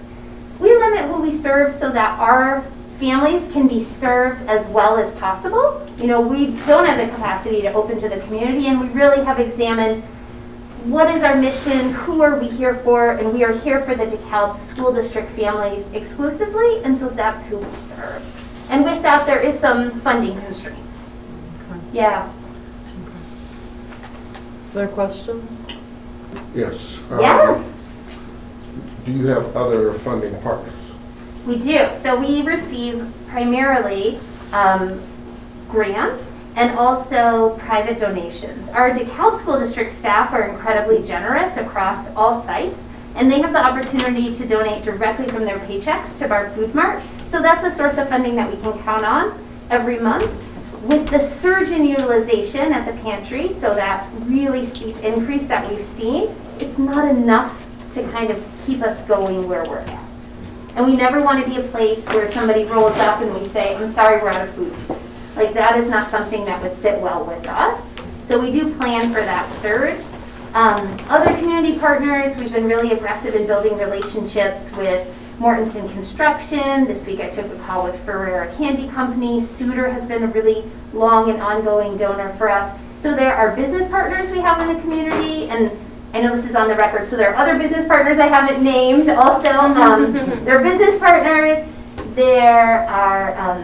We limit who we serve so that our families can be served as well as possible. You know, we don't have the capacity to open to the community, and we really have examined what is our mission, who are we here for, and we are here for the DeKalb School District families exclusively, and so that's who we serve. And with that, there is some funding constraints. Okay. Yeah. Other questions? Yes. Yeah. Do you have other funding partners? We do. So we receive primarily grants and also private donations. Our DeKalb School District staff are incredibly generous across all sites, and they have the opportunity to donate directly from their paychecks to Barb Foodmart. So that's a source of funding that we can count on every month. With the surge in utilization at the pantry, so that really steep increase that we've seen, it's not enough to kind of keep us going where we're at. And we never want to be a place where somebody rolls up and we say, I'm sorry, we're out of food. Like, that is not something that would sit well with us. So we do plan for that surge. Other community partners, we've been really aggressive in building relationships with Mortensen Construction. This week I took a call with Ferrera Candy Company. Suter has been a really long and ongoing donor for us. So there are business partners we have in the community, and I know this is on the record, so there are other business partners I haven't named also. There are business partners, there are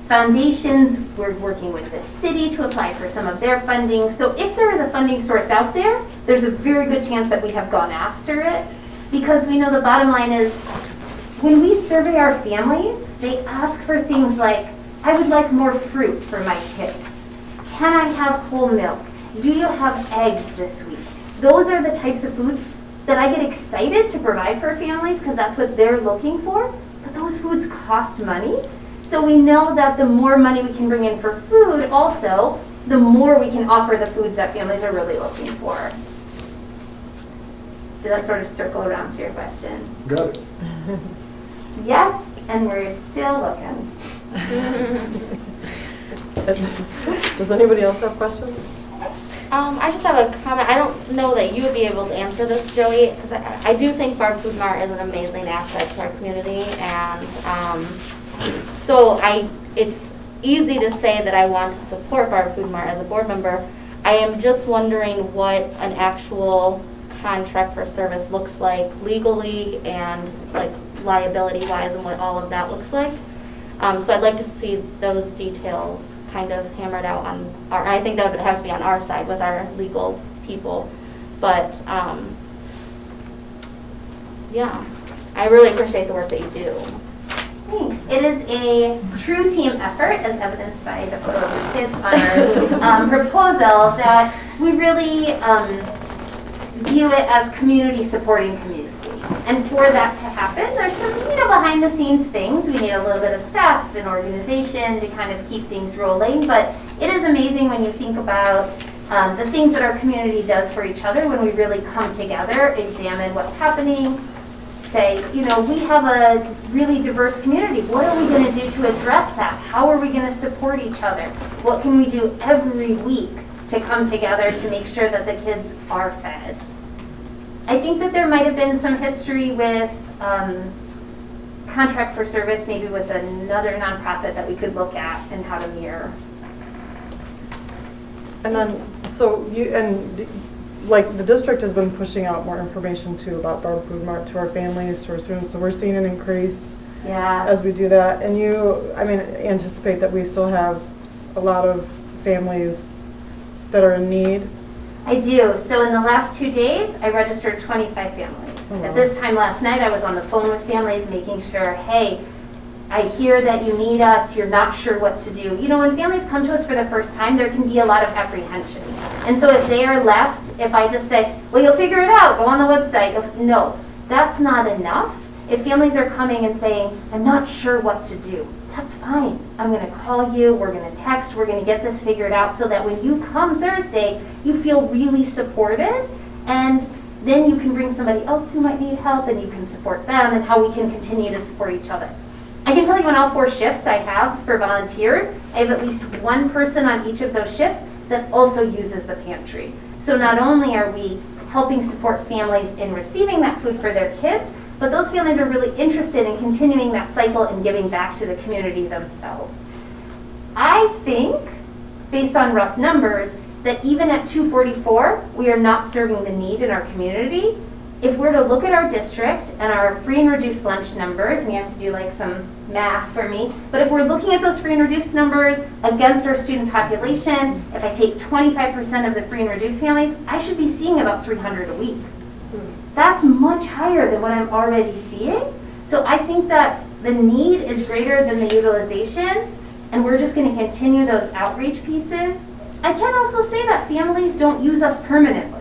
foundations. We're working with the city to apply for some of their funding. So if there is a funding source out there, there's a very good chance that we have gone after it, because we know the bottom line is when we survey our families, they ask for things like, I would like more fruit for my kids. Can I have whole milk? Do you have eggs this week? Those are the types of foods that I get excited to provide for families because that's what they're looking for. But those foods cost money. So we know that the more money we can bring in for food, also, the more we can offer the foods that families are really looking for. Did that sort of circle around to your question? Got it. Yes, and we're still looking. Does anybody else have questions? I just have a comment. I don't know that you would be able to answer this, Joey, because I do think Barb Foodmart is an amazing asset to our community, and so it's easy to say that I want to support Barb Foodmart as a board member. I am just wondering what an actual contract for service looks like legally and like liability-wise, and what all of that looks like. So I'd like to see those details kind of hammered out on our, I think that would have to be on our side with our legal people. But yeah, I really appreciate the work that you do. Thanks. It is a true team effort, as evidenced by the photo of the kids on our proposal, that we really view it as community supporting community. And for that to happen, there's some, behind the scenes things. We need a little bit of staff and organization to kind of keep things rolling. But it is amazing when you think about the things that our community does for each other when we really come together, examine what's happening, say, we have a really diverse community. What are we going to do to address that? How are we going to support each other? What can we do every week to come together to make sure that the kids are fed? I think that there might have been some history with contract for service, maybe with another nonprofit that we could look at and how to mirror. And then, so the district has been pushing out more information too about Barb Foodmart to our families, to our students, so we're seeing an increase as we do that. And anticipate that we still have a lot of families that are in need? I do. So in the last 2 days, I registered 25 families. Oh, wow. At this time last night, I was on the phone with families making sure, hey, I hear that you need us, you're not sure what to do. You know, when families come to us for the first time, there can be a lot of apprehension. And so if they are left, if I just say, well, you'll figure it out, go on the website. No, that's not enough. If families are coming and saying, I'm not sure what to do, that's fine. I'm gonna call you, we're gonna text, we're gonna get this figured out so that when you come Thursday, you feel really supported, and then you can bring somebody else who might need help and you can support them, and how we can continue to support each other. I can tell you on all 4 shifts I have for volunteers, I have at least one person on each of those shifts that also uses the pantry. So not only are we helping support families in receiving that food for their kids, but those families are really interested in continuing that cycle and giving back to the community themselves. I think, based on rough numbers, that even at 244, we are not serving the need in our community. If we're to look at our district and our free and reduced lunch numbers, and you have to do like some math for me, but if we're looking at those free and reduced numbers against our student population, if I take 25% of the free and reduced families, I should be seeing about 300 a week. That's much higher than what I'm already seeing. So I think that the need is greater than the utilization, and we're just going to continue those outreach pieces. I can also say that families don't use us permanently.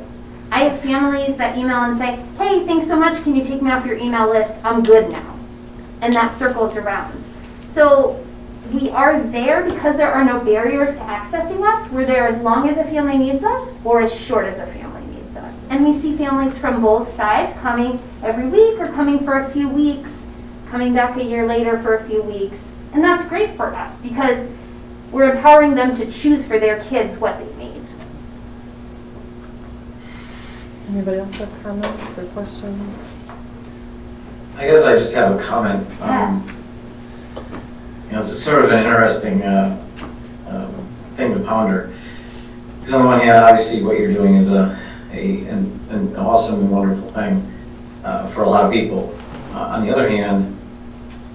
I have families that email and say, hey, thanks so much, can you take me off your email list? I'm good now. And that circles around. So we are there because there are no barriers to accessing us. We're there as long as a family needs us or as short as a family needs us. And we see families from both sides coming every week or coming for a few weeks, coming back a year later for a few weeks. And that's great for us because we're empowering them to choose for their kids what they need. Anybody else have comments or questions? I guess I just have a comment. Yeah. You know, it's sort of an interesting thing to ponder. Because on the one hand, obviously what you're doing is an awesome and wonderful thing for a lot of people. On the other hand,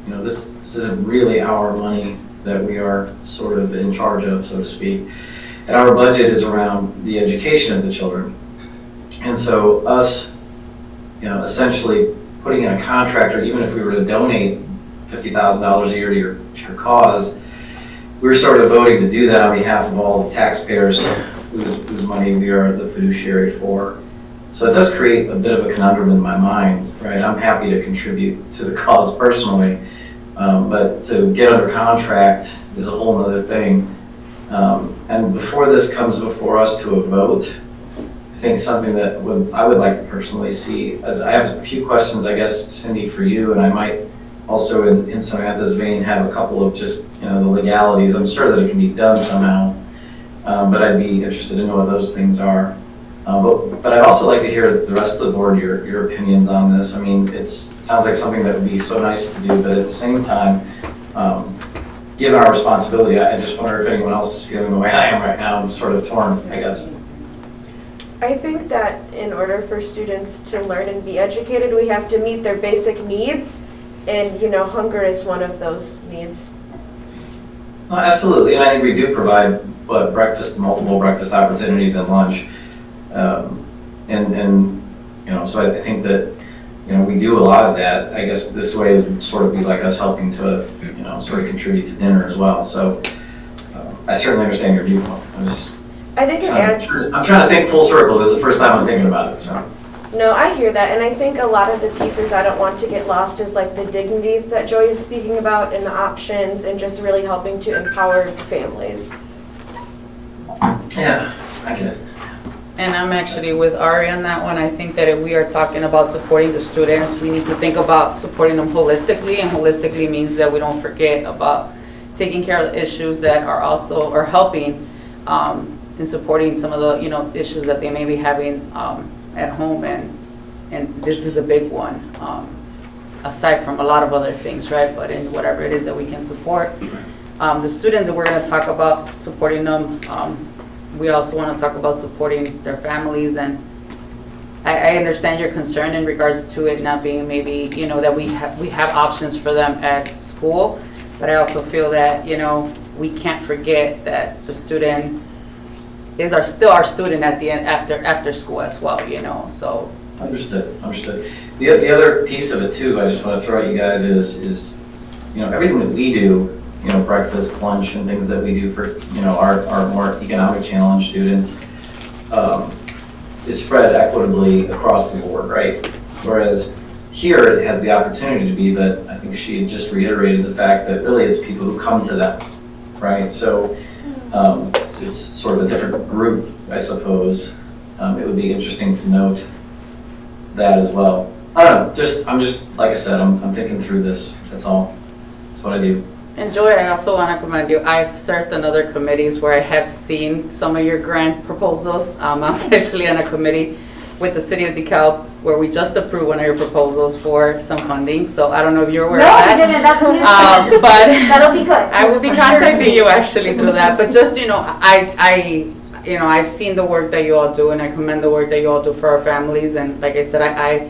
you know, this isn't really our money that we are sort of in charge of, so to speak. And our budget is around the education of the children. And so us, you know, essentially putting in a contract, or even if we were to donate $50,000 a year to your cause, we're sort of voting to do that on behalf of all the taxpayers whose money we are the fiduciary for. So it does create a bit of a conundrum in my mind, right? I'm happy to contribute to the cause personally, but to get under contract is a whole other thing. And before this comes before us to a vote, I think something that I would like to personally see, as I have a few questions, I guess, Cindy, for you, and I might also in Samantha's vein have a couple of just, you know, the legalities. I'm sure that it can be done somehow, but I'd be interested to know what those things are. But I'd also like to hear the rest of the board, your opinions on this. I mean, it sounds like something that would be so nice to do, but at the same time, given our responsibility, I just wonder if anyone else is feeling the way I am right now. I'm sort of torn, I guess. I think that in order for students to learn and be educated, we have to meet their basic needs, and you know, hunger is one of those needs. Well, absolutely, and I think we do provide breakfast, multiple breakfast opportunities and lunch, and you know, so I think that, you know, we do a lot of that. I guess this way would sort of be like us helping to, you know, sort of contribute to dinner as well. So I certainly understand your viewpoint. I think it adds. I'm trying to think full circle. This is the first time I'm thinking about it. So. No, I hear that, and I think a lot of the pieces I don't want to get lost is like the dignity that Joey is speaking about, and the options, and just really helping to empower families. Yeah, I get it. And I'm actually with Ari on that one. I think that if we are talking about supporting the students, we need to think about supporting them holistically, and holistically means that we don't forget about taking care of the issues that are also, or helping in supporting some of the, you know, issues that they may be having at home, and this is a big one, aside from a lot of other things, right? But in whatever it is that we can support. The students that we're going to talk about supporting them, we also want to talk about supporting their families, and I understand your concern in regards to it not being maybe, you know, that we have options for them at school, but I also feel that, you know, we can't forget that the student is still our student at the end after school as well, you know. So understood. The other piece of it too, I just want to throw at you guys is everything that we do, breakfast, lunch, and things that we do for, our more economic challenged students, is spread equitably across the board, right? Whereas here it has the opportunity to be, but I think she had just reiterated the fact that really it's people who come to them, right? So it's sort of a different group, I suppose. It would be interesting to note that as well. I don't know, I'm just, like I said, I'm thinking through this, that's all. That's what I do. And Joy, I also want to commend you. I've served on other committees where I have seen some of your grant proposals. I was actually on a committee with the city of DeKalb where we just approved one of your proposals for some funding. So I don't know if you're aware of that. No, we didn't, that's news. But That'll be good. I will be contacting you actually through that. But just, I've seen the work that you all do, and I commend the work that you all do for our families. And like I said, I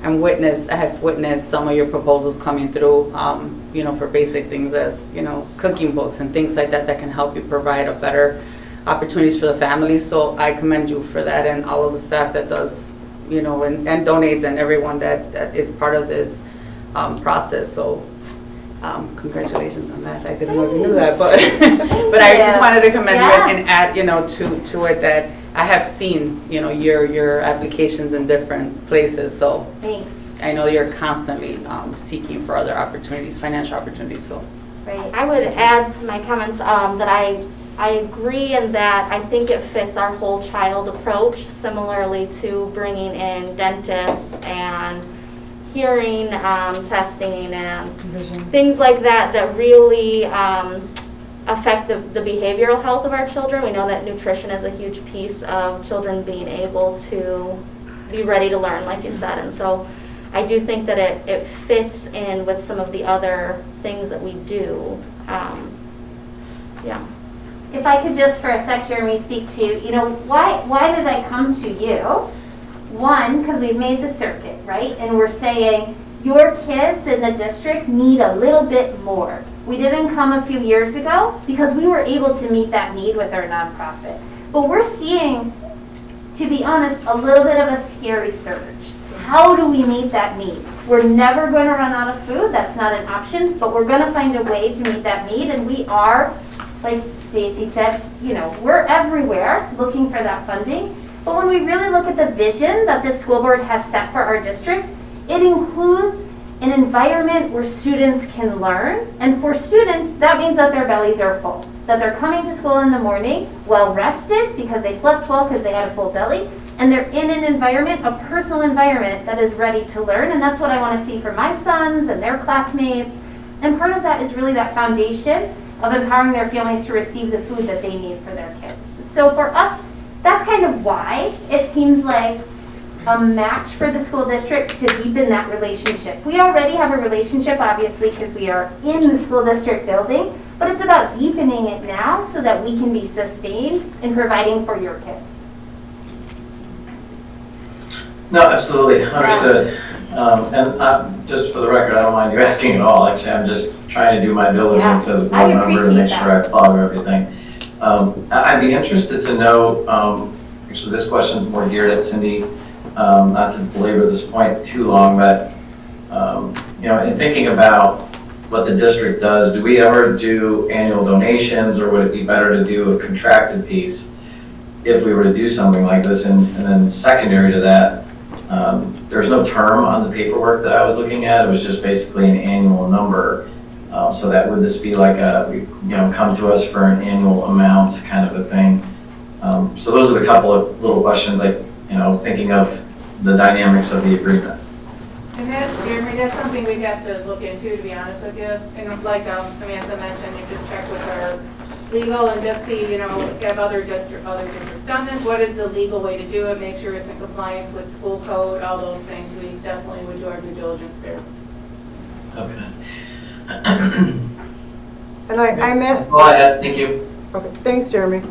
have witnessed some of your proposals coming through, for basic things as, cooking books and things like that that can help you provide a better opportunities for the families. So I commend you for that, and all of the staff that does, and donates, and everyone that is part of this process. So congratulations on that. I didn't know if you knew that, but I just wanted to commend you and add, to it that I have seen, your applications in different places. So Thanks. I know you're constantly seeking for other opportunities, financial opportunities. So Right. I would add to my comments that I agree in that I think it fits our whole child approach, similarly to bringing in dentists and hearing testing and things like that really affect the behavioral health of our children. We know that nutrition is a huge piece of children being able to be ready to learn, like you said. And so I do think that it fits in with some of the other things that we do. Yeah. If I could just for a sec, Jeremy, speak to, why did I come to you? One, because we've made the circuit, right? And we're saying your kids in the district need a little bit more. We didn't come a few years ago because we were able to meet that need with our nonprofit. But we're seeing, to be honest, a little bit of a scary surge. How do we meet that need? We're never going to run out of food. That's not an option, but we're going to find a way to meet that need. And we are, like Daisy said, we're everywhere looking for that funding. But when we really look at the vision that this school board has set for our district, it includes an environment where students can learn. And for students, that means that their bellies are full, that they're coming to school in the morning well rested because they slept well because they had a full belly, and they're in an environment, a personal environment that is ready to learn. And that's what I want to see for my sons and their classmates. And part of that is really that foundation of empowering their families to receive the food that they need for their kids. So for us, that's kind of why it seems like a match for the school district to deepen that relationship. We already have a relationship, obviously, because we are in the school district building, but it's about deepening it now so that we can be sustained in providing for your kids. No, absolutely, understood. And just for the record, I don't mind you asking at all. Actually, I'm just trying to do my diligence as a board member to make sure I've thought of everything. I'd be interested to know, actually this question is more geared at Cindy, not to belabor this point too long, but in thinking about what the district does, do we ever do annual donations, or would it be better to do a contracted piece if we were to do something like this? And then secondary to that, there's no term on the paperwork that I was looking at. It was just basically an annual number. So that would this be like come to us for an annual amount kind of a thing? So those are the couple of little questions, like, thinking of the dynamics of the agreement. And that, Jeremy, that's something we'd have to look into, to be honest with you. And like Samantha mentioned, you just check with our legal and just see, have other districts done this? What is the legal way to do it? Make sure it's in compliance with school code, all those things. We definitely would do our due diligence there. Okay. And I meant. Go ahead, thank you. Okay, thanks, Jeremy.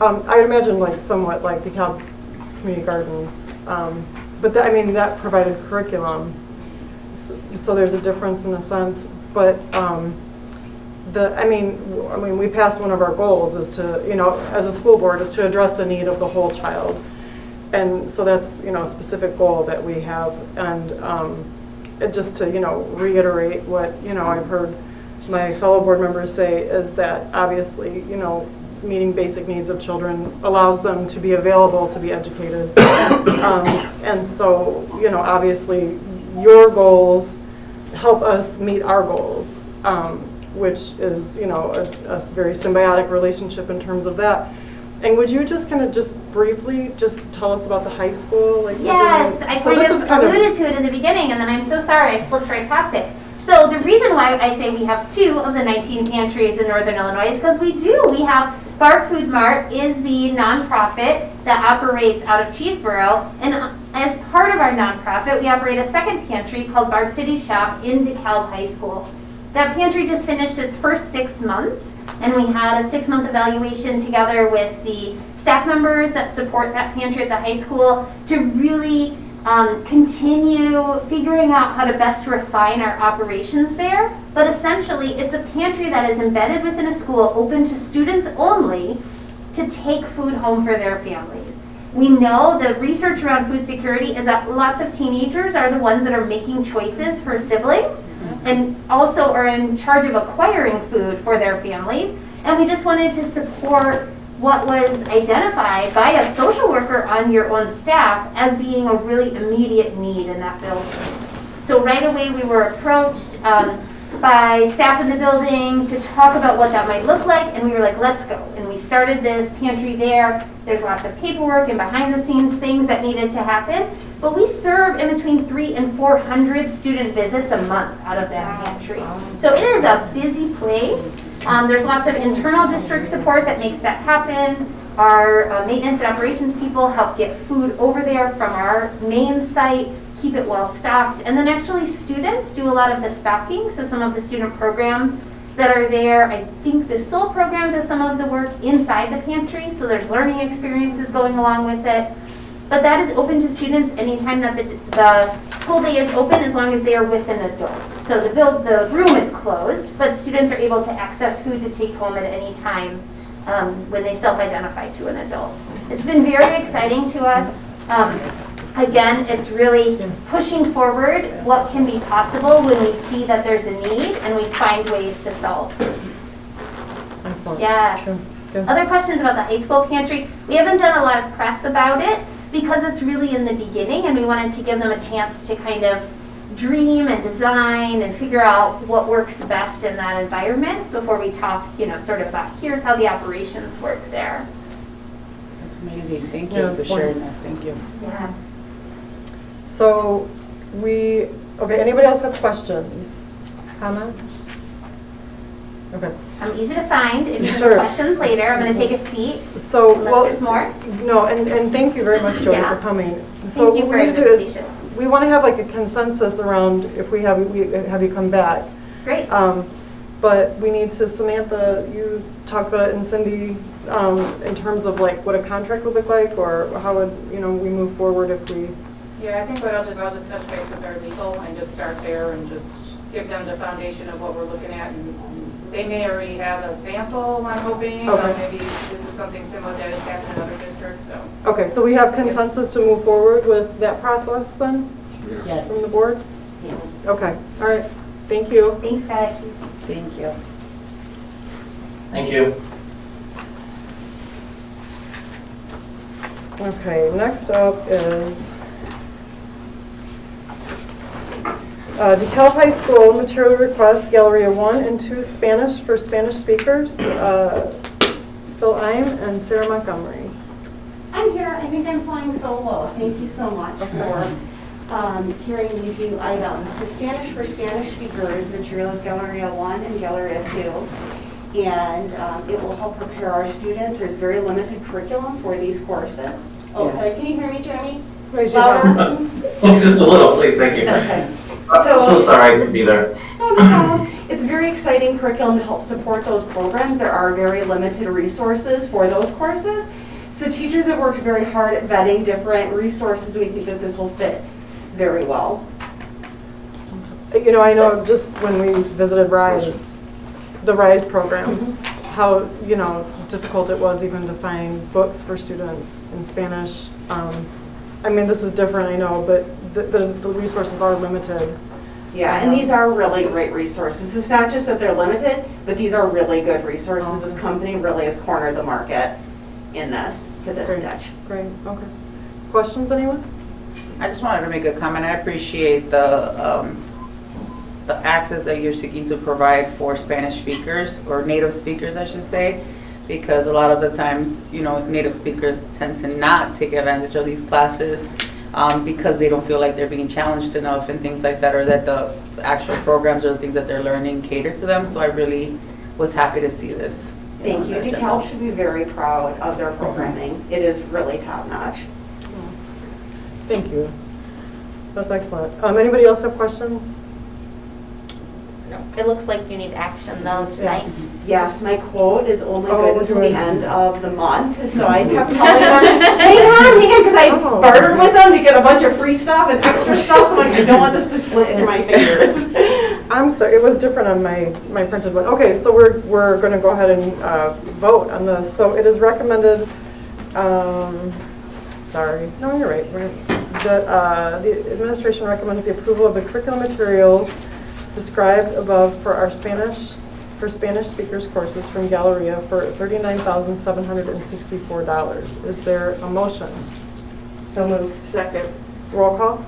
I imagine somewhat like DeKalb Community Gardens, but that provided curriculum, so there's a difference in a sense. But we passed one of our goals is to, as a school board, is to address the need of the whole child, and so that's a specific goal that we have. And just to reiterate what I've heard my fellow board members say is that obviously, you know, meeting basic needs of children allows them to be available to be educated. And so, you know, obviously your goals help us meet our goals, which is, you know, a very symbiotic relationship in terms of that. And would you just kind of just briefly just tell us about the high school? Like, Yes, I kind of alluded to it in the beginning, and then I'm so sorry I slipped right past it. So the reason why I say we have 2 of the 19 pantries in Northern Illinois is because we do. We have Barb Foodmart is the nonprofit that operates out of Cheeseboro, and as part of our nonprofit, we operate a second pantry called Barb City Shop in DeKalb High School. That pantry just finished its first 6 months, and we had a 6-month evaluation together with the staff members that support that pantry at the high school to really continue figuring out how to best refine our operations there. But essentially, it's a pantry that is embedded within a school, open to students only, to take food home for their families. We know the research around food security is that lots of teenagers are the ones that are making choices for siblings and also are in charge of acquiring food for their families. And we just wanted to support what was identified by a social worker on your own staff as being a really immediate need in that building. So right away we were approached by staff in the building to talk about what that might look like, and we were like, let's go. And we started this pantry there. There's lots of paperwork and behind the scenes things that needed to happen, but we serve in between 300 and 400 student visits a month out of that pantry. So it is a busy place. There's lots of internal district support that makes that happen. Our maintenance and operations people help get food over there from our main site, keep it well stocked. And then actually students do a lot of the stocking. So some of the student programs that are there, I think the SOUL program does some of the work inside the pantry. So there's learning experiences going along with it. But that is open to students anytime that the school day is open, as long as they are with an adult. So the room is closed, but students are able to access food to take home at any time when they self-identify to an adult. It's been very exciting to us. Again, it's really pushing forward what can be possible when we see that there's a need and we find ways to solve. Excellent. Yeah. Good. Other questions about the high school pantry? We haven't done a lot of press about it because it's really in the beginning, and we wanted to give them a chance to kind of dream and design and figure out what works best in that environment before we talk, you know, sort of about here's how the operations works there. That's amazing. Thank Yeah, you it's for sharing that. Thank you. Yeah. So okay, anybody else have questions, comments? Okay. I'm easy to find. If you have Sure. questions later, I'm going to take a seat So, unless well, there's more. no, and thank you very much, Joey, Yeah. for coming. So Thank you what for we need to your do is, invitation. we want to have like a consensus around if we have you come back. Great. But we need to, Samantha, you talked about it, and Cindy, in terms of like what a contract would look like, or how would, you know, we move forward if we. Yeah, I think what I'll just touch base with our legal and just start there and just give them the foundation of what we're looking at. And they may already have a sample, I'm hoping, or Okay. maybe this is something similar that has happened in other districts, so. Okay, so we have consensus to move forward with that process then, Yes. from the board? Yes. Okay, all right, thank you. Thanks, guys. Thank you. Thank you. Okay, next up is DeKalb High School material request, Galleria 1 and 2 Spanish for Spanish speakers, Phil Ime and Sarah Montgomery. I'm here. I think I'm flying solo. Thank you so much for hearing these new items. The Spanish for Spanish speakers material is Galleria 1 and Galleria 2. And it will help prepare our students. There's very limited curriculum for these courses. Oh, sorry. Can you hear me, Jeremy? Louder? Just a little, please, thank you. Okay. I'm so sorry I couldn't be there. No. It's very exciting curriculum to help support those programs. There are very limited resources for those courses. So teachers have worked very hard at vetting different resources. We think that this will fit very well. You know, I know just when we visited RISE, the RISE program, how, you know, difficult it was even to find books for students in Spanish. I mean, this is different, I know, but the resources are limited. Yeah, and these are really great resources. It's not just that they're limited, but these are really good resources. This company really has cornered the market in this, for this Great. niche. Great, okay. Questions, anyone? I just wanted to make a comment. I appreciate the access that you're seeking to provide for Spanish speakers, or native speakers, I should say, because a lot of the times, you know, native speakers tend to not take advantage of these classes because they don't feel like they're being challenged enough and things like that, or that the actual programs or the things that they're learning cater to them. So I really was happy to see this. Thank you. on the agenda. DeKalb should be very proud of their programming. It is really top notch. Thank you. That's excellent. Anybody else have questions? It looks like you need action though tonight. Yes, my quote is only Oh, good until the good. end of the month, so I kept telling them, hang on, because I Oh. bartered with them to get a bunch of free stuff and extra stuff, so I'm like, I don't want this to slip through my fingers. I'm sorry, it was different on my printed one. Okay, so we're going to go ahead and vote on this. So it is recommended, sorry, no, you're right. The administration recommends the approval of the curriculum materials described above for our Spanish speakers courses from Galleria for $39,764. Is there a motion? So moved. Second. Roll call?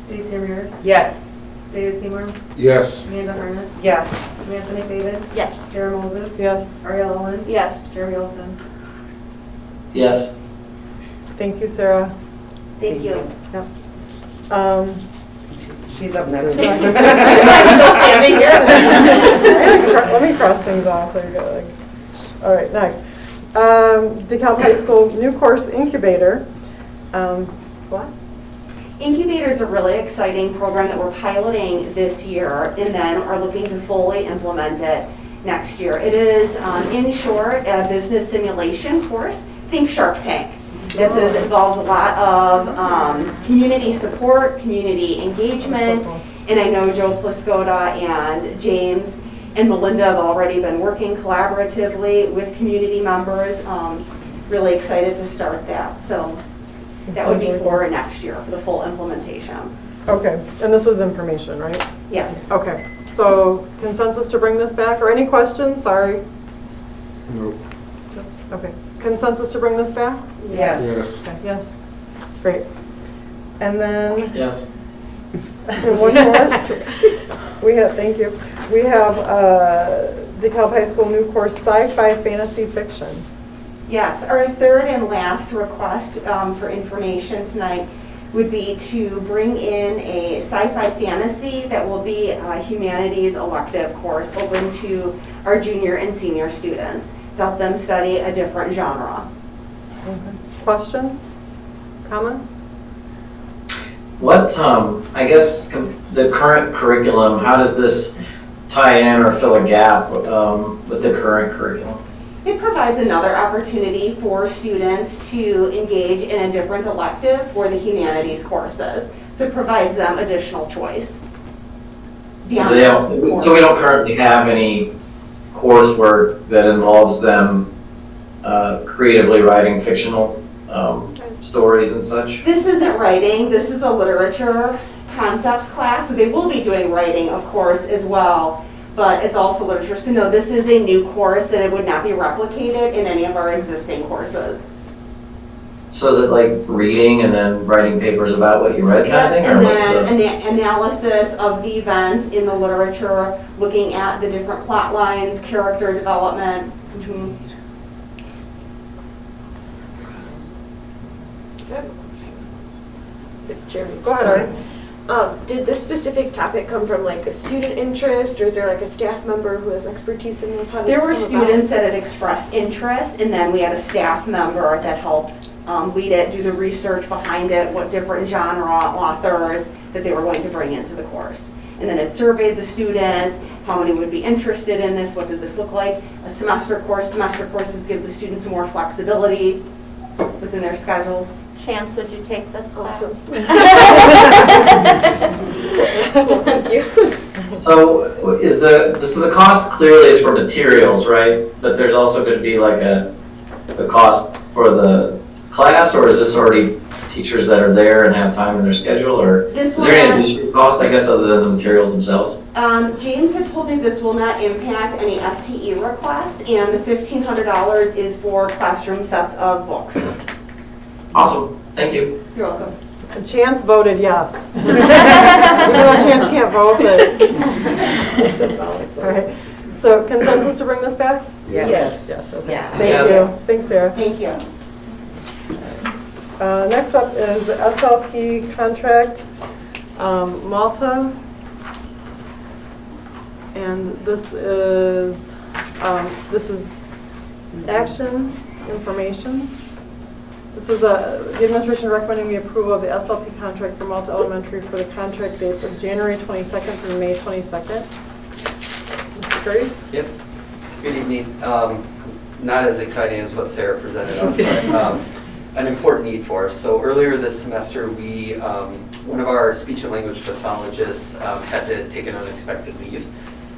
Stacy Ramirez, Yes. David Seymour, Yes. Amanda Harnett, Yes. Samantha McDavid, Yes. Sarah Moses, Yes. Ariel Owens, Yes. Jeremy Olson. Yes. Thank you, Sarah. Thank you. Yep. She's up next. Standing Let me cross things off so you got like, all right, next. DeKalb High School new course incubator. What? Incubator is a really exciting program that we're piloting this year and then are looking to fully implement it next year. It is, in short, a business simulation course. Think Shark Tank. It involves a lot of community support, community engagement, and I know Joe Pliscotta and James and Melinda have already been working collaboratively with community members. Really excited to start that. So that would be for next year, for the full implementation. Okay, and this is information, right? Yes. Okay, so consensus to bring this back, or any questions? Sorry. Nope. Okay, consensus to bring this back? Yes. Yes. Okay, yes, great. And then, Yes. and one more, we have, thank you, we have DeKalb High School new course, sci-fi fantasy fiction. Yes, our third and last request for information tonight would be to bring in a sci-fi fantasy that will be a humanities elective course open to our junior and senior students to help them study a different genre. Okay. Questions? Comments? What, I guess, the current curriculum, how does this tie in or fill a gap with the current curriculum? It provides another opportunity for students to engage in a different elective for the humanities courses. So it provides them additional choice. Beyond this course. So we don't currently have any coursework that involves them creatively writing fictional stories and such? This isn't writing, this is a literature concepts class, so they will be doing writing, of course, as well, but it's also literature. So no, this is a new course and it would not be replicated in any of our existing courses. So is it like reading and then writing papers about what you read kind of thing? And or what's then the- an analysis of the events in the literature, looking at the different plot lines, character development. Mhm. Jeremy's. Go ahead, Ari. Did this specific topic come from like a student interest, or is there like a staff member who has expertise in this? How did There this were come about? students that had expressed interest, and then we had a staff member that helped lead it, do the research behind it, what different genre authors that they were going to bring into the course. And then it surveyed the students, how many would be interested in this, what did this look like. A semester courses give the students some more flexibility within their schedule. Chance, would you take this class? Awesome. That's cool, thank you. So is the cost clearly is for materials, right? But there's also going to be like a cost for the class, or is this already teachers that are there and have time in their schedule, or This is will there not- any additional cost, I guess, other than the materials themselves? James had told me this will not impact any FTE requests, and the $1,500 is for classroom sets of books. Awesome, thank you. You're welcome. Chance voted yes. We know Chance can't vote, but. All right, so consensus to bring this back? Yes. Yes, okay. Yeah. Thank Yes. you. Thanks, Sarah. Thank you. Next up is the SLP contract, Malta. And this is action information. This is the administration recommending the approval of the SLP contract for Malta Elementary for the contract dates of January 22nd through May 22nd. Mr. Curtis? Yep. Good evening. Not as exciting as what Sarah presented on, but an important need for us. So earlier this semester, we one of our speech and language pathologists had to take an unexpected leave.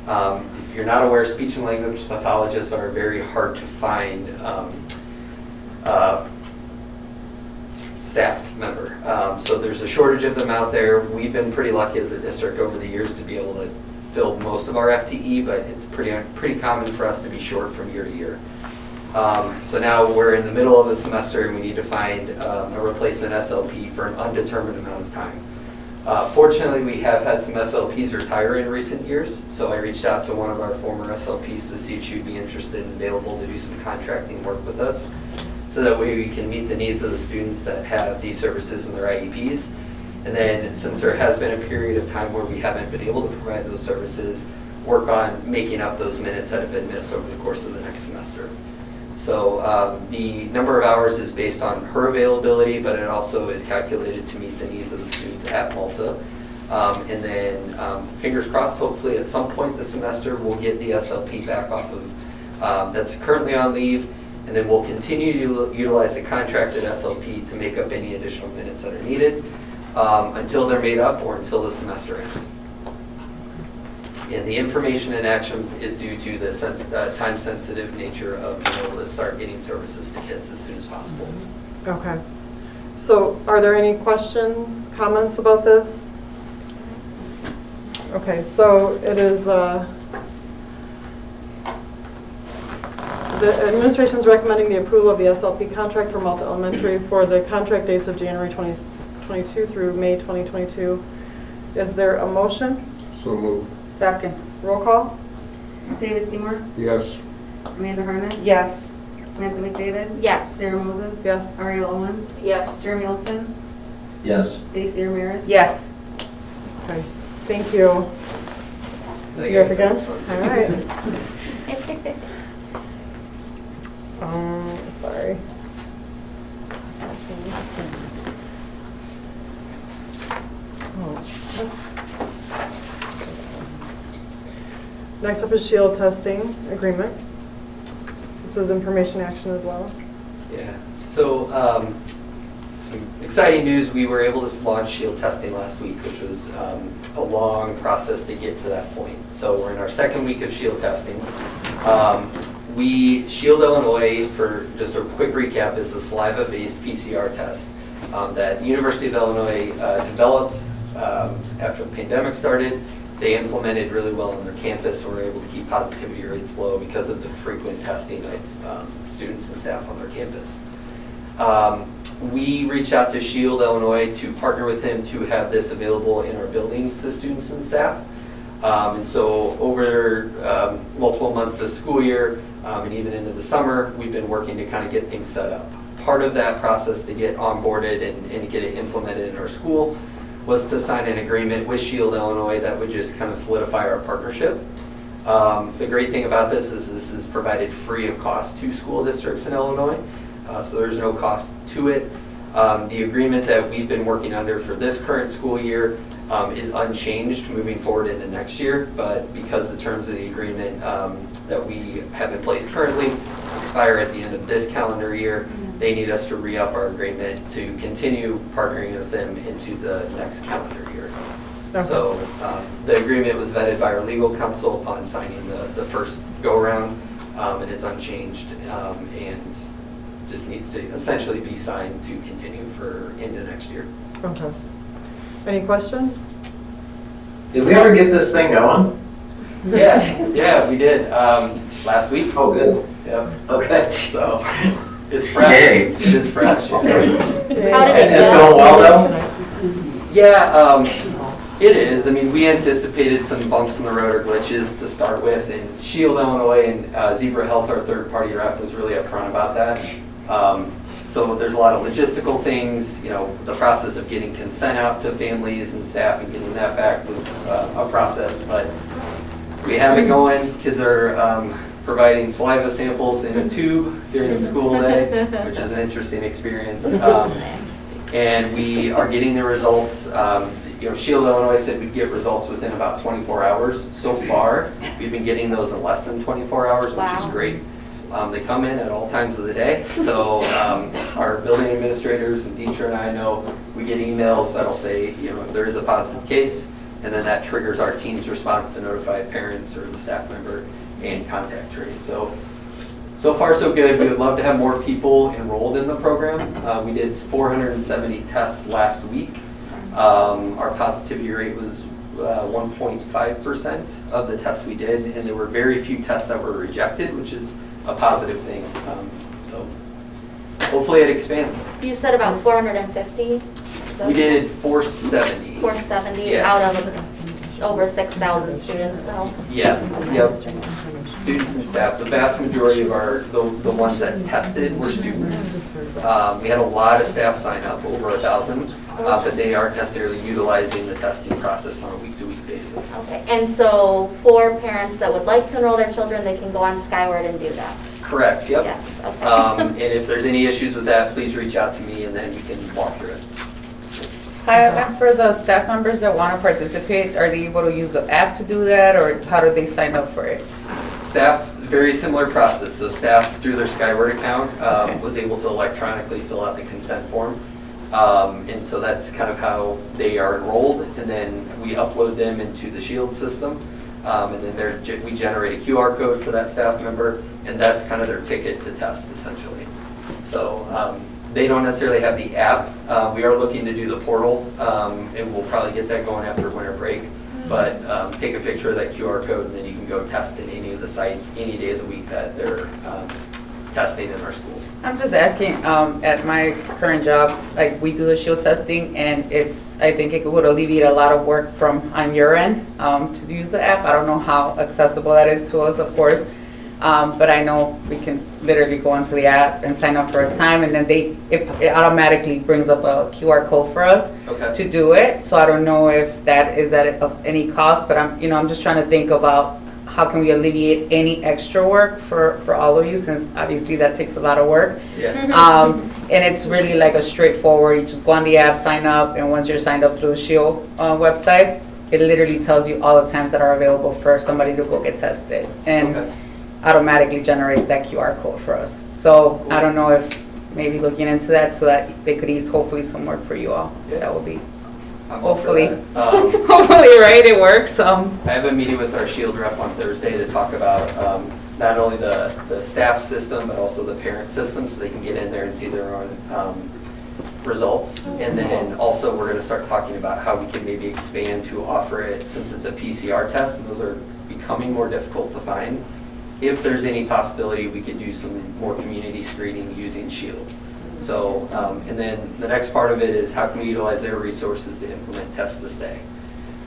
If you're not aware, speech and language pathologists are very hard to find staff member. So there's a shortage of them out there. We've been pretty lucky as a district over the years to be able to fill most of our FTE, but it's pretty common for us to be short from year to year. So now we're in the middle of the semester and we need to find a replacement SLP for an undetermined amount of time. Fortunately, we have had some SLPs retire in recent years, so I reached out to one of our former SLPs to see if she would be interested and available to do some contracting work with us, so that way we can meet the needs of the students that have these services in their IEPs. And then, since there has been a period of time where we haven't been able to provide those services, work on making up those minutes that have been missed over the course of the next semester. So the number of hours is based on her availability, but it also is calculated to meet the needs of the students at Malta. And then, fingers crossed, hopefully at some point this semester, we'll get the SLP back off of, that's currently on leave, and then we'll continue to utilize the contracted SLP to make up any additional minutes that are needed until they're made up or until the semester ends. And the information in action is due to the time-sensitive nature of being able to start getting services to kids as soon as possible. Okay. So are there any questions, comments about this? Okay, so it is, the administration is recommending the approval of the SLP contract for Malta Elementary for the contract dates of January 2022 through May 2022. Is there a motion? So moved. Second. Roll call? David Seymour, Yes. Amanda Harness, Yes. Samantha McDavid, Yes. Sarah Moses, Yes. Ariel Owens, Yes. Jeremy Olson, Yes. Stacy Ramirez. Yes. Okay, thank you. Is you up again? All right. Sorry. Next up is shield testing agreement. This is information action as well. Yeah. So some exciting news. We were able to launch shield testing last week, which was a long process to get to that point. So we're in our second week of shield testing. Shield Illinois, for just a quick recap, is a saliva-based PCR test that the University of Illinois developed after the pandemic started. They implemented really well on their campus and were able to keep positivity rates low because of the frequent testing of students and staff on their campus. We reached out to Shield Illinois to partner with them to have this available in our buildings to students and staff. And so over multiple months this school year and even into the summer, we've been working to kind of get things set up. Part of that process to get onboarded and get it implemented in our school was to sign an agreement with Shield Illinois that would just kind of solidify our partnership. The great thing about this is provided free of cost to school districts in Illinois, so there's no cost to it. The agreement that we've been working under for this current school year is unchanged moving forward into next year, but because the terms of the agreement that we have in place currently expire at the end of this calendar year, they need us to re-up our agreement to continue partnering with them into the next calendar year. Okay. So the agreement was vetted by our legal counsel upon signing the first go-around, and it's unchanged, and this needs to essentially be signed to continue for into next year. Okay. Any questions? Did we ever get this thing going? Yeah, we did, last week. Oh, good. Yep, Okay. so, it's fresh. Yay. It is fresh. How did it It's go? going well though? Yeah, it is. I mean, we anticipated some bumps in the road or glitches to start with, and Shield, Illinois, and Zebra Health, our third-party rep, was really upfront about that. So there's a lot of logistical things, you know, the process of getting consent out to families and staff and getting that back was a process, but we have it going. Kids are providing saliva samples in a tube during the school day, which is an interesting experience. And we are getting the results. You know, Shield, Illinois said we'd get results within about 24 hours. So far, we've been getting those in less than 24 hours, which is great. They come in at all times of the day. So our building administrators and Deetra and I know we get emails that'll say, you know, if there is a positive case, and then that triggers our team's response to notify parents or the staff member and contact trace. So far so good. We would love to have more people enrolled in the program. We did 470 tests last week. Our positivity rate was 1.5% of the tests we did, and there were very few tests that were rejected, which is a positive thing. So hopefully it expands. You said about 450? We did 470. 470 Yeah. out of over 6,000 students though? Yeah, yep. Students and staff. The vast majority of the ones that tested were students. We had a lot of staff sign up, over 1,000, but they aren't necessarily utilizing the testing process on a week-to-week basis. Okay, and so for parents that would like to enroll their children, they can go on Skyward and do that? Correct, yep. Yes, okay. And if there's any issues with that, please reach out to me and then we can walk through it. Hi, and for the staff members that want to participate, are they able to use the app to do that, or how do they sign up for it? Staff, very similar process. So staff, through their Skyward account, was able to electronically fill out the consent form. And so that's kind of how they are enrolled. And then we upload them into the Shield system. And then we generate a QR code for that staff member. And that's kind of their ticket to test, essentially. So they don't necessarily have the app. We are looking to do the portal. And we'll probably get that going after winter break. But take a picture of that QR code and then you can go test in any of the sites any day of the week that they're testing in our schools. I'm just asking, at my current job, like we do the Shield testing and I think it would alleviate a lot of work on your end to use the app. I don't know how accessible that is to us, of course. But I know we can literally go onto the app and sign up for a time, and then it automatically brings up a QR code for us to do it. So I don't know if that is of any cost, but I'm just trying to think about how can we alleviate any extra work for all of you, since obviously that takes a lot of work. Yeah. And it's really like a straightforward, you just go on the app, sign up, and once you're signed up through the Shield website, it literally tells you all the times that are available for somebody to go get tested. And automatically generates that QR code for us. So I don't know if maybe looking into that so that they could ease hopefully some work for you all. Yeah. That would be Hopefully. hopefully, right, it works. I have a meeting with our Shield rep on Thursday to talk about not only the staff system, but also the parent system, so they can get in there and see their own results. And then also we're going to start talking about how we can maybe expand to offer it, since it's a PCR test, and those are becoming more difficult to find. If there's any possibility, we could do some more community screening using Shield. So, and then the next part of it is how can we utilize their resources to implement Test to Stay.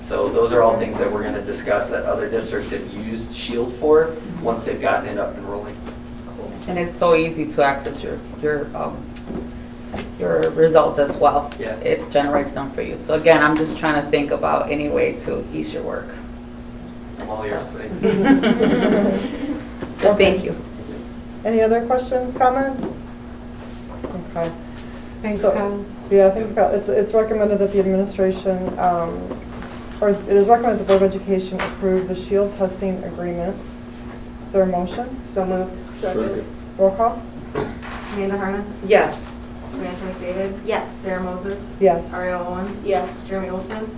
So those are all things that we're going to discuss that other districts have used Shield for once they've gotten it up and rolling. And it's so easy to access your results as well. Yeah. It generates them for you. So again, I'm just trying to think about any way to ease your work. I'm all yours, thanks. Well, thank you. Any other questions, comments? Okay. Thanks, So- Kyle. Yeah, I think it's recommended that the administration, or it is recommended the Board of Education approve the Shield testing agreement. Is there a motion? So moved. Second. Roll call? Amanda Harness, Yes. Samantha McDavid, Yes. Sarah Moses, Yes. Ariel Owens, Yes. Jeremy Olson,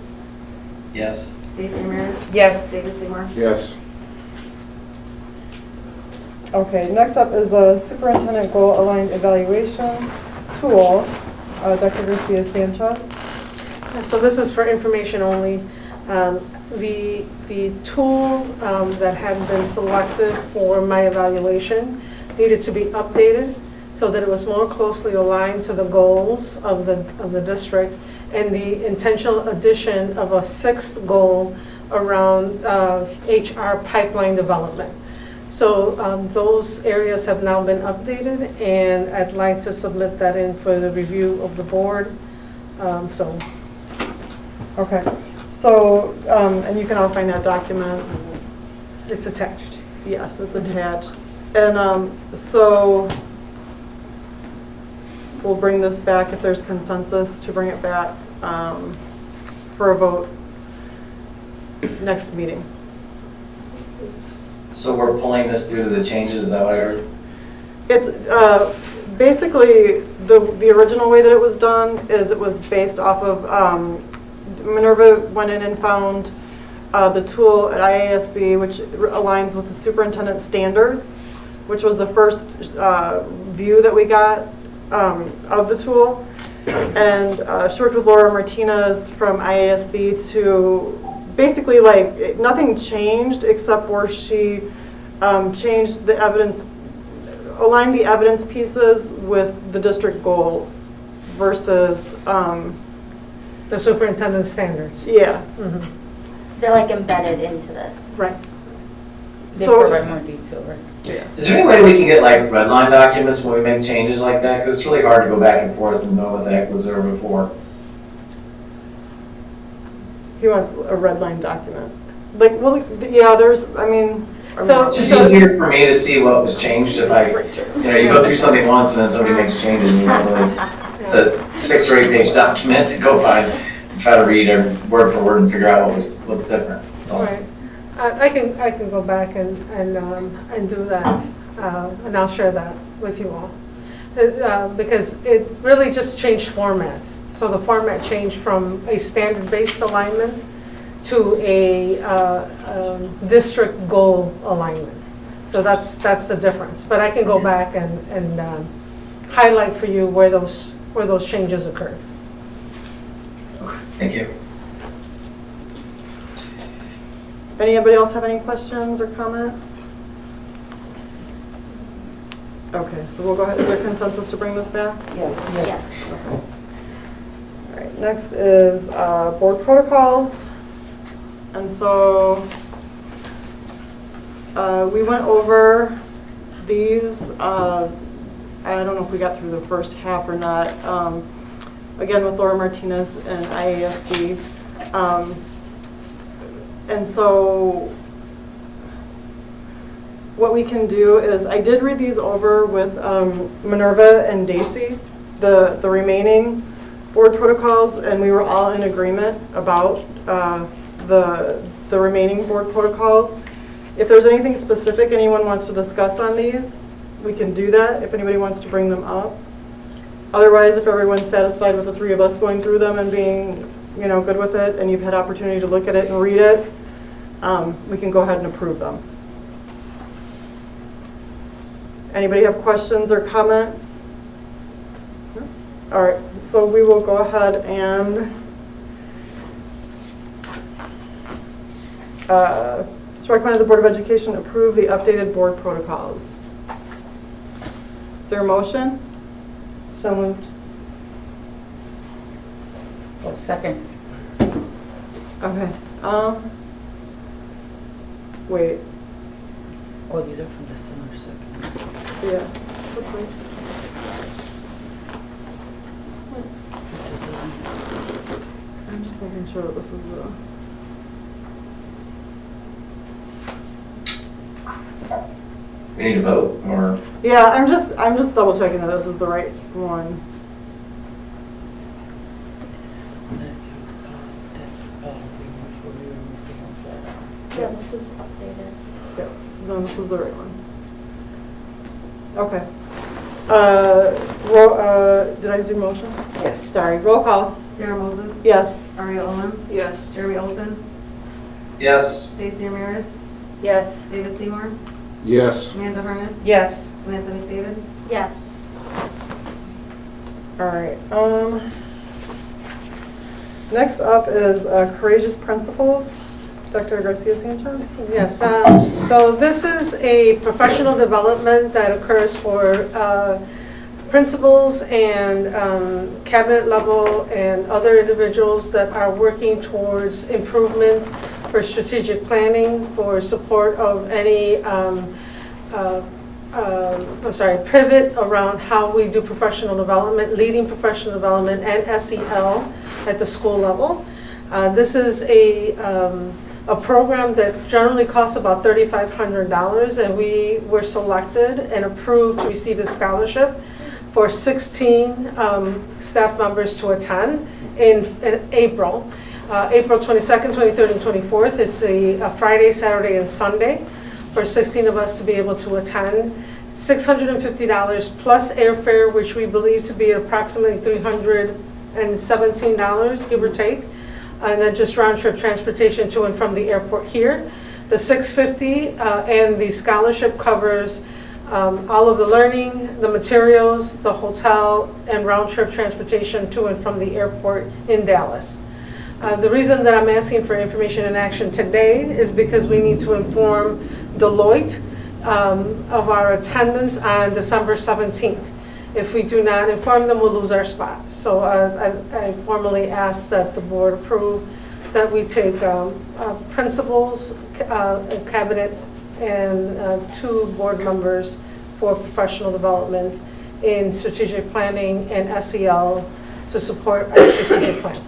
Yes. Stacy Ramirez, Yes. David Seymour. Yes. Okay, next up is a superintendent goal aligned evaluation tool. Dr. Garcia Sanchez. So this is for information only. The tool that had been selected for my evaluation needed to be updated so that it was more closely aligned to the goals of the district, and the intentional addition of a sixth goal around HR pipeline development. So those areas have now been updated, and I'd like to submit that in for the review of the board. Okay, so, and you can all find that document. It's attached. Yes, it's attached. And so we'll bring this back if there's consensus to bring it back for a vote next meeting. So we're pulling this due to the changes, is that what I heard? It's basically the original way that it was done is it was based off of Minerva went in and found the tool at IASB, which aligns with the superintendent standards, which was the first view that we got of the tool. And she worked with Laura Martinez from IASB to basically, like, nothing changed except for she changed the evidence, aligned the evidence pieces with the district goals versus The superintendent standards. yeah. They're like embedded into this. Right. They So provide more detail, right? yeah. Is there any way we can get like red line documents when we make changes like that? Because it's really hard to go back and forth and know what the heck was there before. He wants a red line document. Like, well, yeah, there's, I mean. So- It's just easier for me to see what was changed if I, you go through something once and then somebody makes changes and you don't really, it's a 6 or 8 page document to go find and try to read it word for word and figure out what's different. That's all. Right. I can go back and do that, and I'll share that with you all. Because it really just changed formats. So the format changed from a standard-based alignment to a district goal alignment. So that's the difference. But I can go back and highlight for you where those changes occurred. Thank you. Anybody else have any questions or comments? Okay, so we'll go ahead. Is there consensus to bring this back? Yes. Okay. All right, next is board protocols. And so we went over these. I don't know if we got through the first half or not. Again, with Laura Martinez and IASB. And so what we can do is, I did read these over with Minerva and Daisy, the remaining board protocols, and we were all in agreement about the remaining board protocols. If there's anything specific anyone wants to discuss on these, we can do that if anybody wants to bring them up. Otherwise, if everyone's satisfied with the three of us going through them and being good with it, and you've had opportunity to look at it and read it, we can go ahead and approve them. Anybody have questions or comments? No? All right, so we will go ahead and it's recommended the Board of Education approve the updated board protocols. Is there a motion? So moved. Oh, second. Okay. Wait. Oh, these are from December 2nd. Yeah. Let's wait. I'm just making sure that this is the. We need to vote, or? Yeah, I'm just double checking that this is the right one. Is this the one that you removed the one for? Yeah, this is updated. Yeah, no, this is the right one. Okay. Did I do motion? Yes. Sorry, roll call. Sarah Moses. Yes. Aria Owens. Yes. Jeremy Olson. Yes. Daisy Ramirez. Yes. David Seymour. Yes. Amanda Harness? Yes. Samantha McDavid? Yes. All right. Next up is Courageous Principals. Dr. Garcia Sanchez? Yes, so this is a professional development that occurs for principals and cabinet level and other individuals that are working towards improvement for strategic planning, for support of any pivot around how we do professional development, leading professional development and SEL at the school level. This is a program that generally costs about $3,500, and we were selected and approved to receive a scholarship for 16 staff members to attend in April. April 22nd, 23rd, and 24th. It's a Friday, Saturday, and Sunday for 16 of us to be able to attend. $650 plus airfare, which we believe to be approximately $317, give or take. And then just round trip transportation to and from the airport here. The $650 and the scholarship covers all of the learning, the materials, the hotel, and round trip transportation to and from the airport in Dallas. The reason that I'm asking for information and action today is because we need to inform Deloitte of our attendance on December 17th. If we do not inform them, we'll lose our spot. So I formally ask that the board approve that we take principals, cabinets, and 2 board members for professional development in strategic planning and SEL to support our strategic plan.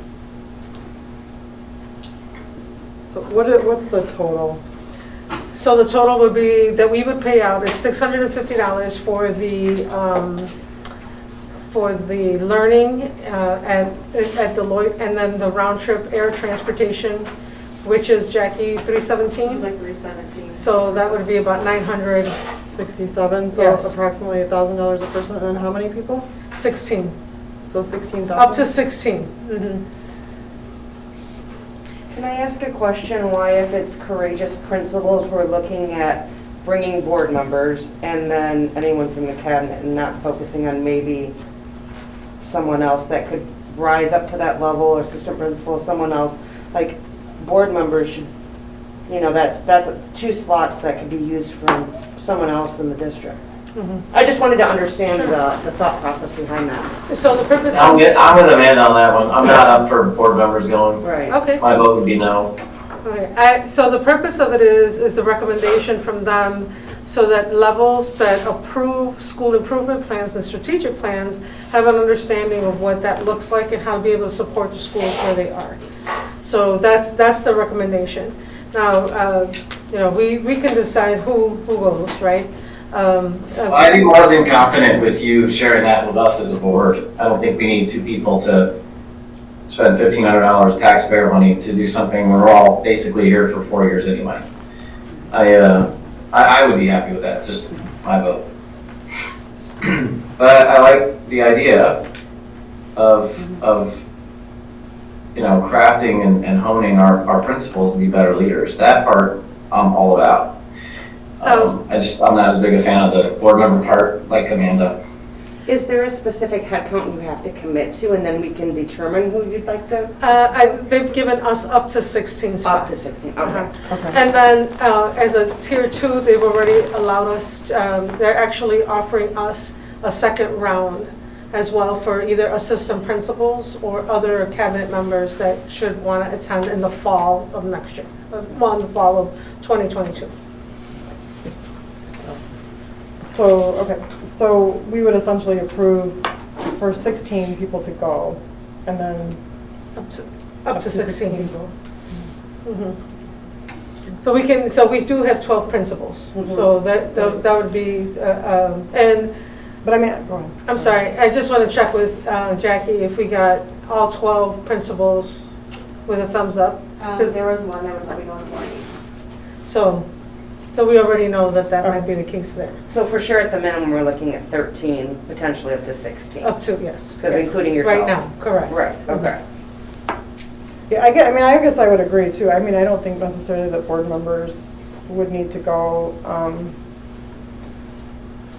So what's the total? So the total would be, that we would pay out is $650 for the learning at Deloitte, and then the round trip air transportation, which is, Jackie, $317? Like 317. So that would be about $967, so Yes. approximately $1,000 a person, and how many people? 16, So 16,000? up to 16. Can I ask a question why, if it's courageous principals, we're looking at bringing board members and then anyone from the cabinet and not focusing on maybe someone else that could rise up to that level, or assistant principal, someone else? Like, board members should, that's 2 slots that could be used from someone else in the district. I just wanted to understand the thought process behind that. So the purpose I'm is... with Amanda on that one. I'm not up for board members going. Right. Okay. My vote would be no. Okay, so the purpose of it is the recommendation from them, so that levels that approve school improvement plans and strategic plans have an understanding of what that looks like and how to be able to support the schools where they are. So that's the recommendation. Now, we can decide who goes, right? I'd be more than confident with you sharing that with us as a board. I don't think we need 2 people to spend $1,500 taxpayer money to do something when we're all basically here for 4 years anyway. I would be happy with that, just my vote. But I like the idea of crafting and honing our principles to be better leaders. That part I'm all about. I'm not as big a fan of the board member part like Amanda. Is there a specific headcount you have to commit to, and then we can determine who you'd like to? They've given us up to 16 spots. Up to 16, okay. And then as a tier 2, they've already allowed us, they're actually offering us a second round as well for either assistant principals or other cabinet members that should want to attend in the fall of next year, in the fall of 2022. So we would essentially approve for 16 people to go, and then Up to 16 people. So we do have 12 principals. So that would be, but I mean, go ahead. I'm sorry, I just want to check with Jackie if we got all 12 principals with a thumbs up. There was one that would probably go in the morning. So we already know that might be the case there. So for sure, at the minimum, we're looking at 13, potentially up to 16. Up to, yes. Because including yourself. Right now, correct. Right, okay. Yeah, I guess I would agree too. I mean, I don't think necessarily that board members would need to go.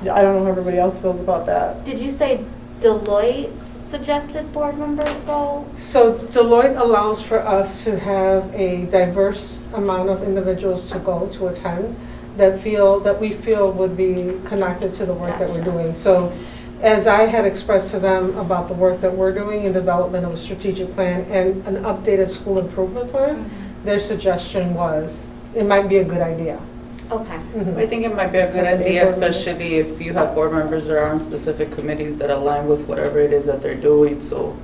I don't know how everybody else feels about that. Did you say Deloitte's suggested board members go? So Deloitte allows for us to have a diverse amount of individuals to go to attend that we feel would be connected to the work that we're doing. So as I had expressed to them about the work that we're doing in development of a strategic plan and an updated school improvement plan, their suggestion was it might be a good idea. Okay. I think it might be a good idea, especially if you have board members that are on specific committees that align with whatever it is that they're doing. So,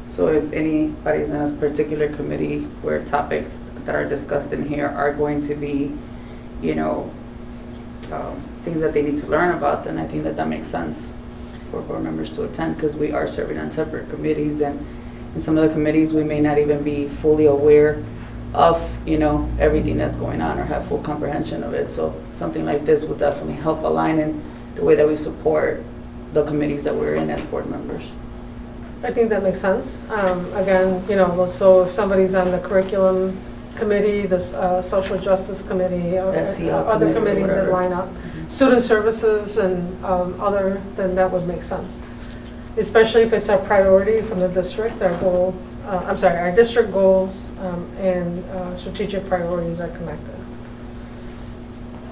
so if anybody's in a particular committee where topics that are discussed in here are going to be, you know, things that they need to learn about, then I think that that makes sense for board members to attend, because we are serving on separate committees, and in some of the committees we may not even be fully aware of, you know, everything that's going on or have full comprehension of it. So something like this will definitely help align in the way that we support the committees that we're in as board members. I think that makes sense. Again, you know, so if somebody's on the curriculum committee, the social justice committee, or other committees that line up, student services and other, then that would make sense. Especially if it's our priority from the district, our goal, our district goals and strategic priorities are connected.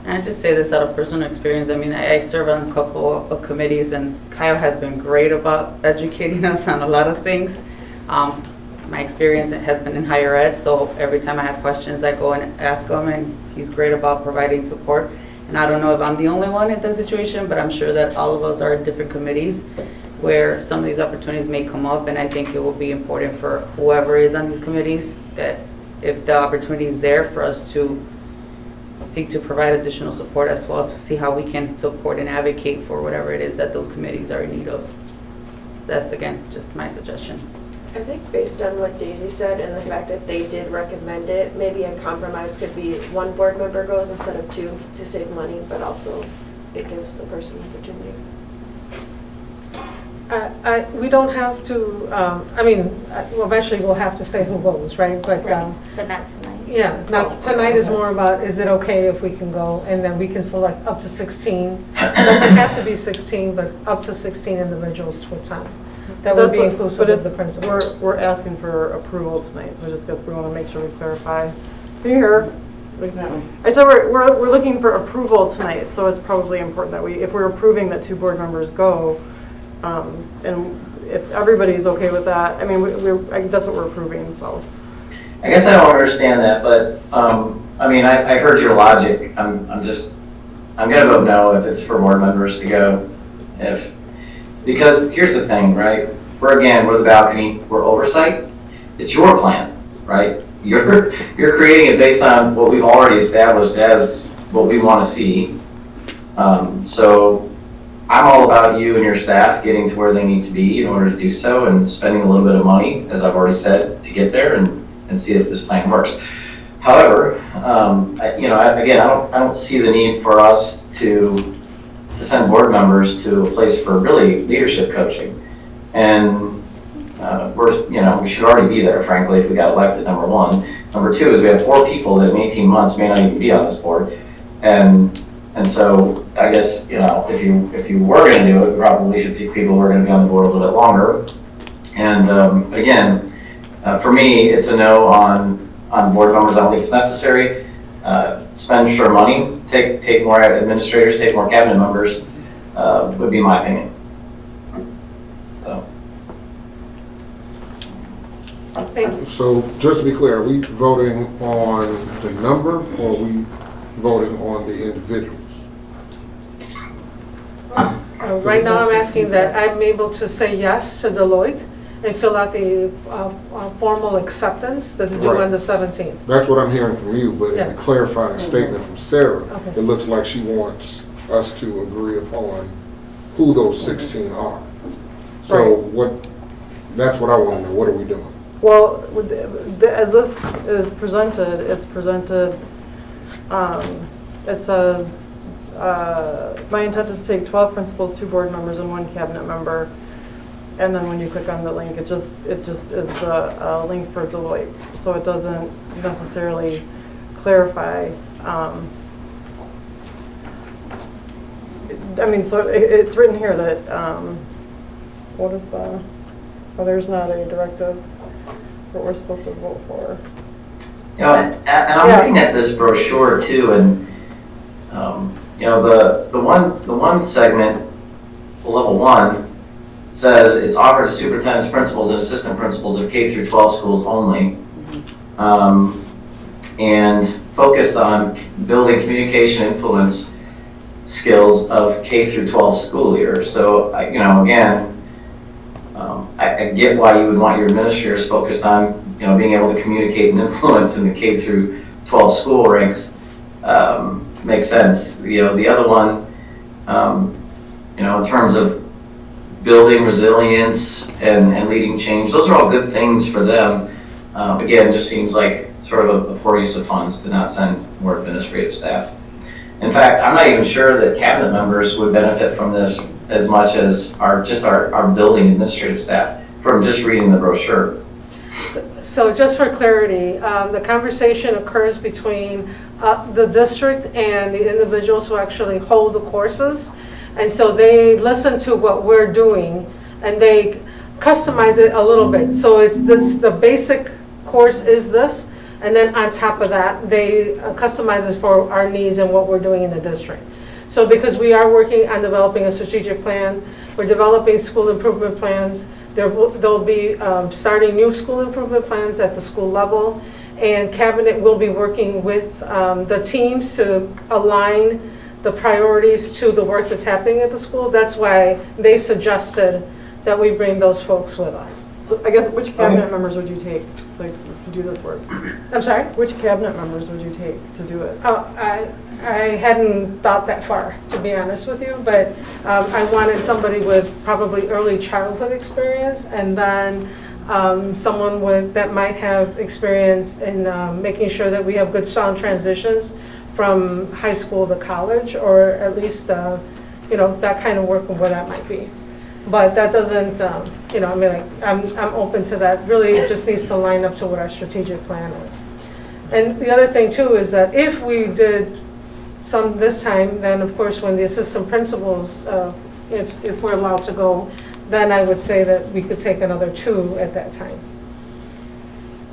I just say this out of personal experience. I mean, I serve on a couple of committees, and Kyle has been great about educating us on a lot of things. My experience has been in higher ed, so every time I have questions, I go and ask him, and he's great about providing support. And I don't know if I'm the only one in this situation, but I'm sure that all of us are in different committees where some of these opportunities may come up, and I think it will be important for whoever is on these committees that if the opportunity is there for us to seek to provide additional support, as well as to see how we can support and advocate for whatever it is that those committees are in need of. That's, again, just my suggestion. I think based on what Daisy said and the fact that they did recommend it, maybe a compromise could be one board member goes instead of two to save money, but also it gives a person an opportunity. We don't have to, eventually we'll have to say who goes, right? But But not tonight. yeah, tonight is more about, is it okay if we can go? And then we can select up to 16. It doesn't have to be 16, but up to 16 individuals to attend. That would be inclusive of the principal. We're asking for approval tonight, so just because we want to make sure we clarify. Can you hear? I said we're looking for approval tonight, so it's probably important that if we're approving that 2 board members go, and if everybody's okay with that, I mean, that's what we're approving, so. I guess I don't understand that, but, I mean, I heard your logic. I'm gonna vote no if it's for board members to go. Because here's the thing, right? We're the balcony, we're oversight. It's your plan, right? You're creating it based on what we've already established as what we want to see. So I'm all about you and your staff getting to where they need to be in order to do so, and spending a little bit of money, as I've already said, to get there and see if this plan works. However, I don't see the need for us to send board members to a place for really leadership coaching. And we should already be there, frankly, if we got elected, number one. Number two is we have 4 people that in 18 months may not even be on this board. And so I guess, if you were going to do it, probably should pick people who are going to be on the board a little bit longer. And again, for me, it's a no on board members. I don't think it's necessary. Spend extra money, take more administrators, take more cabinet members, would be my opinion. So. So just to be clear, are we voting on the number, or are we voting on the individuals? Right now, I'm asking that I'm able to say yes to Deloitte and fill out the formal acceptance that's due Right. on the 17th. That's what I'm hearing from you, but in Yeah. a clarifying statement from Sarah, Okay. it looks like she wants us to agree upon who those 16 are. So that's what I want to know. What are we doing? Well, as this is presented, it's presented, it says, my intent is to take 12 principals, 2 board members, and 1 cabinet member. And then when you click on the link, it just is the link for Deloitte. So it doesn't necessarily clarify I mean, so it's written here that, what is the, oh, there's not a directive what we're supposed to vote for. You know, and I'm Yeah. looking at this brochure too, and, you know, the one segment, level 1, says it's offered to superintendents, principals, and assistant principals of K through 12 schools only. And focused on building communication influence skills of K through 12 school leaders. So, you know, again, I get why you would want your administrators focused on, you know, being able to communicate and influence in the K through 12 school ranks. Makes sense. You know, the other one, you know, in terms of building resilience and leading change, those are all good things for them. Again, it just seems like sort of a poor use of funds to not send more administrative staff. In fact, I'm not even sure that cabinet members would benefit from this as much as our building administrative staff from just reading the brochure. So just for clarity, the conversation occurs between the district and the individuals who actually hold the courses. And so they listen to what we're doing and they customize it a little bit. So it's this, the basic course is this, and then on top of that, they customize it for our needs and what we're doing in the district. So because we are working on developing a strategic plan, we're developing school improvement plans, they'll be starting new school improvement plans at the school level, and Cabinet will be working with the teams to align the priorities to the work that's happening at the school. That's why they suggested that we bring those folks with us. So I guess, which cabinet members would you take, like, to do this work? I'm sorry? Which cabinet members would you take to do it? I hadn't thought that far, to be honest with you, but I wanted somebody with probably early childhood experience, and then someone that might have experience in making sure that we have good sound transitions from high school to college, or at least, you know, that kind of work and where that might be. But that doesn't, you know, I mean, like, I'm open to that. Really, it just needs to line up to what our strategic plan is. And the other thing too is that if we did some this time, then of course when the assistant principals, if we're allowed to go, then I would say that we could take another 2 at that time.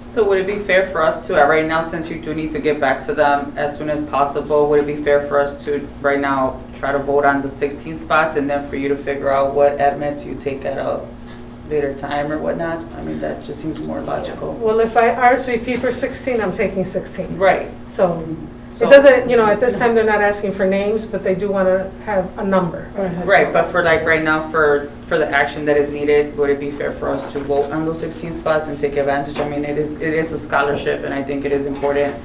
So would it be fair for us to, right now, since you do need to get back to them as soon as possible, would it be fair for us to, right now, try to vote on the 16 spots and then for you to figure out what admits you take at a later time or whatnot? I mean, that just seems more logical. Well, if I RSVP for 16, I'm taking 16. Right. So it doesn't, you know, at this time, they're not asking for names, but they do want to have a number. Right, but for like right now, for the action that is needed, would it be fair for us to vote on those 16 spots and take advantage? I mean, it is a scholarship, and I think it is important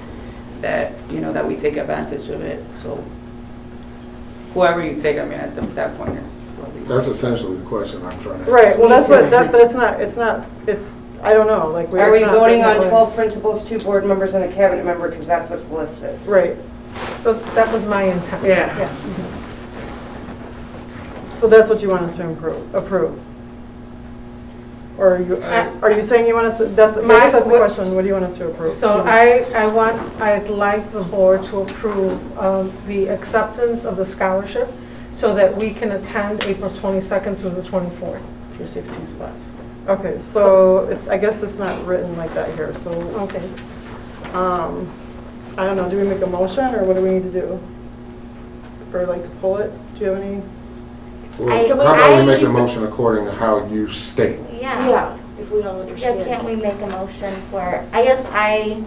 that, you know, that we take advantage of it. So whoever you take, I mean, at that point is. That's essentially the question I'm trying to ask. Right, well, that's what, but it's not, I don't know, like. Are we it's not voting written on that way. 12 principals, 2 board members, and a cabinet member, because that's what's listed? Right, So that was my intent. Yeah. so that's what you want us to approve? Or are you saying you want us to, I guess that's the question, what do you want us to approve? So I'd like the board to approve the acceptance of the scholarship so that we can attend April 22nd through the 24th for 16 spots. Okay, so I guess it's not written like that here, so. Okay. I don't know, do we make a motion, or what do we need to do? Or like to pull it? Do you have any? Well, how about we make a motion according to how you state? Yeah. If we all Yeah, understand. can't we make a motion for, I guess I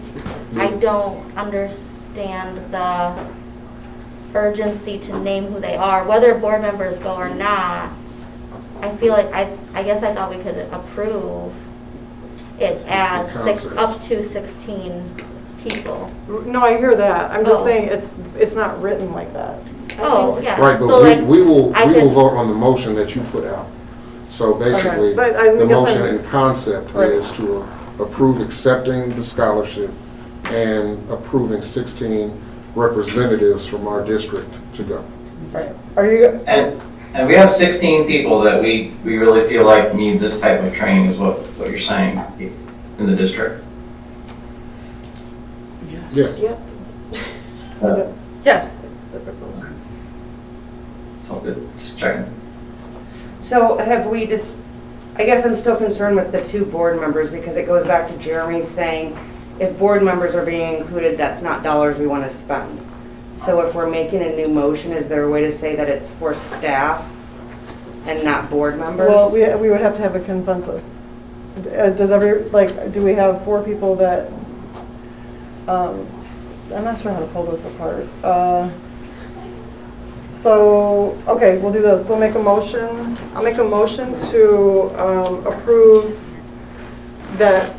don't understand the urgency to name who they are, whether board members go or not. I feel like, I guess I thought we could approve it as up to 16 people. No, I hear that. I'm just Oh. saying it's not written like that. Oh, yeah. Right, So, but like, we will I could- vote on the motion that you put out. So basically, but I the guess motion I'm- in concept Right. is to approve accepting the scholarship and approving 16 representatives from our district to go. Right. Are you, And we have 16 people that we really feel like need this type of training, is what you're saying, in the district? Yeah. Yep. Yes. it's the proposal. That's All good, just checking. So have we just, I guess I'm still concerned with the 2 board members because it goes back to Jeremy saying if board members are being included, that's not dollars we want to spend. So if we're making a new motion, is there a way to say that it's for staff and not board members? Well, we would have to have a consensus. Do we have 4 people that, I'm not sure how to pull this apart. So, okay, we'll do this. We'll make a motion. I'll make a motion to approve that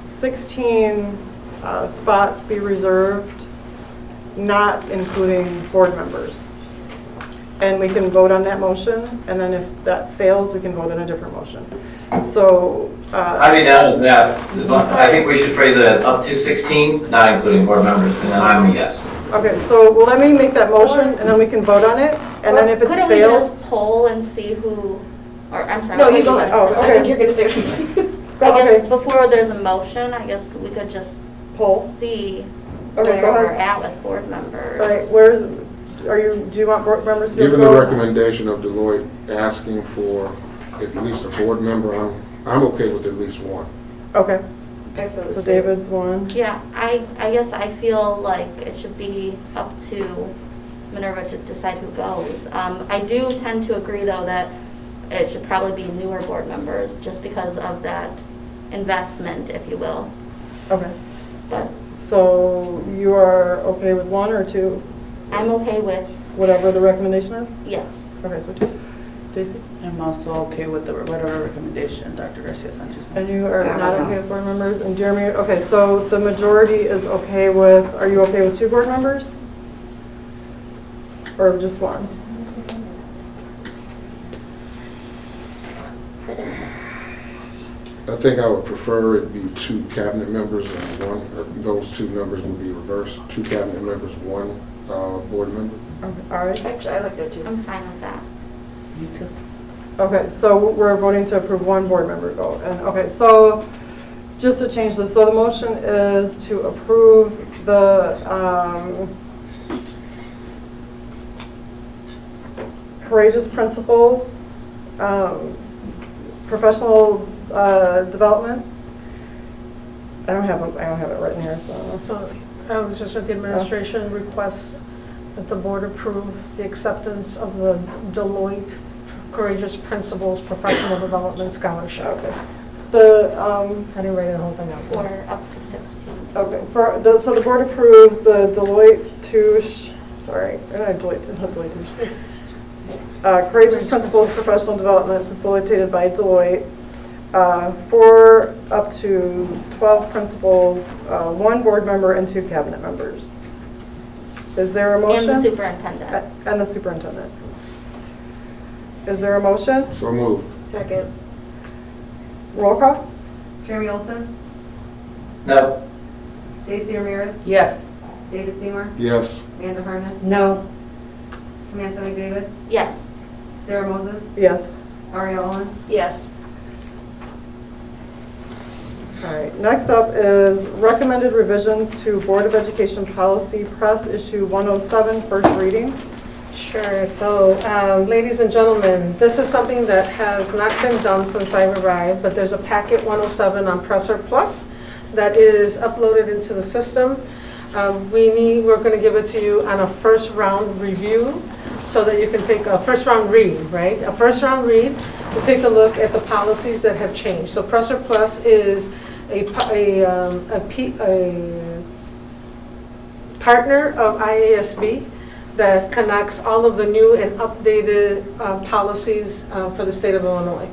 16 spots be reserved, not including board members. And we can vote on that motion, and then if that fails, we can vote on a different motion. So. I'd be down with that. I think we should phrase it as up to 16, not including board members, and then I'm a yes. Okay, so well, let me make that motion, and then we can vote on it, and then if it Couldn't we fails. just poll and see who, or I'm sorry. No, what you were go gonna ahead. say? I think you're going to say what you said. I guess Okay. before there's a motion, I guess we could just Poll. see Okay, go where we're ahead. at with board members. All right, do you want board members to be able Given to the vote? recommendation of Deloitte asking for at least a board member, I'm okay with at least one. Okay, I feel the so same. David's one. Yeah, I guess I feel like it should be up to Minerva to decide who goes. I do tend to agree, though, that it should probably be newer board members, just because of that investment, if you will. Okay, But so you are okay with 1 or 2, I'm okay with, whatever the recommendation is? yes. Okay, so 2. Daisy? I'm also okay with whatever recommendation Dr. Garcia Sanchez makes. And you are not okay with board members? And Jeremy, okay, so the majority is okay with, are you okay with 2 board members? Or just 1? I think I would prefer it be 2 cabinet members and those 2 numbers would be reversed. 2 cabinet members, 1 board member. Okay, all right. Actually, I like that too. I'm fine with that. Me too. Okay, so we're voting to approve 1 board member vote. And, okay, so just to change this, so the motion is to approve the courageous principles, professional development. I don't have it written here, so. So I was just with the administration requests that the board approve the acceptance of the Deloitte Courageous Principles Professional Development Scholarship. Okay. I didn't write the whole thing out. Or up to 16. Okay, so the board approves the Deloitte Touche, sorry, Deloitte, it's not Deloitte Touche. It's Courageous Principles Professional Development facilitated by Deloitte for up to 12 principals, 1 board member, and 2 cabinet members. Is there a motion? And the superintendent. And the superintendent. Is there a motion? So moved. Second. Roll call? Jeremy Olson, No. Daisy Ramirez, Yes. David Seymour, Yes. Amanda Harness, No. Samantha McDavid, Yes. Sarah Moses, Yes. Ariel Owen. Yes. All right, next up is recommended revisions to Board of Education Policy Press Issue 107, first reading. Sure. So, ladies and gentlemen, this is something that has not been done since I've arrived, but there's a packet 107 on Presser Plus that is uploaded into the system. We're going to give it to you on a first round review so that you can take a first round read, right? A first round read to take a look at the policies that have changed. So Presser Plus is a partner of IASB that connects all of the new and updated policies for the state of Illinois.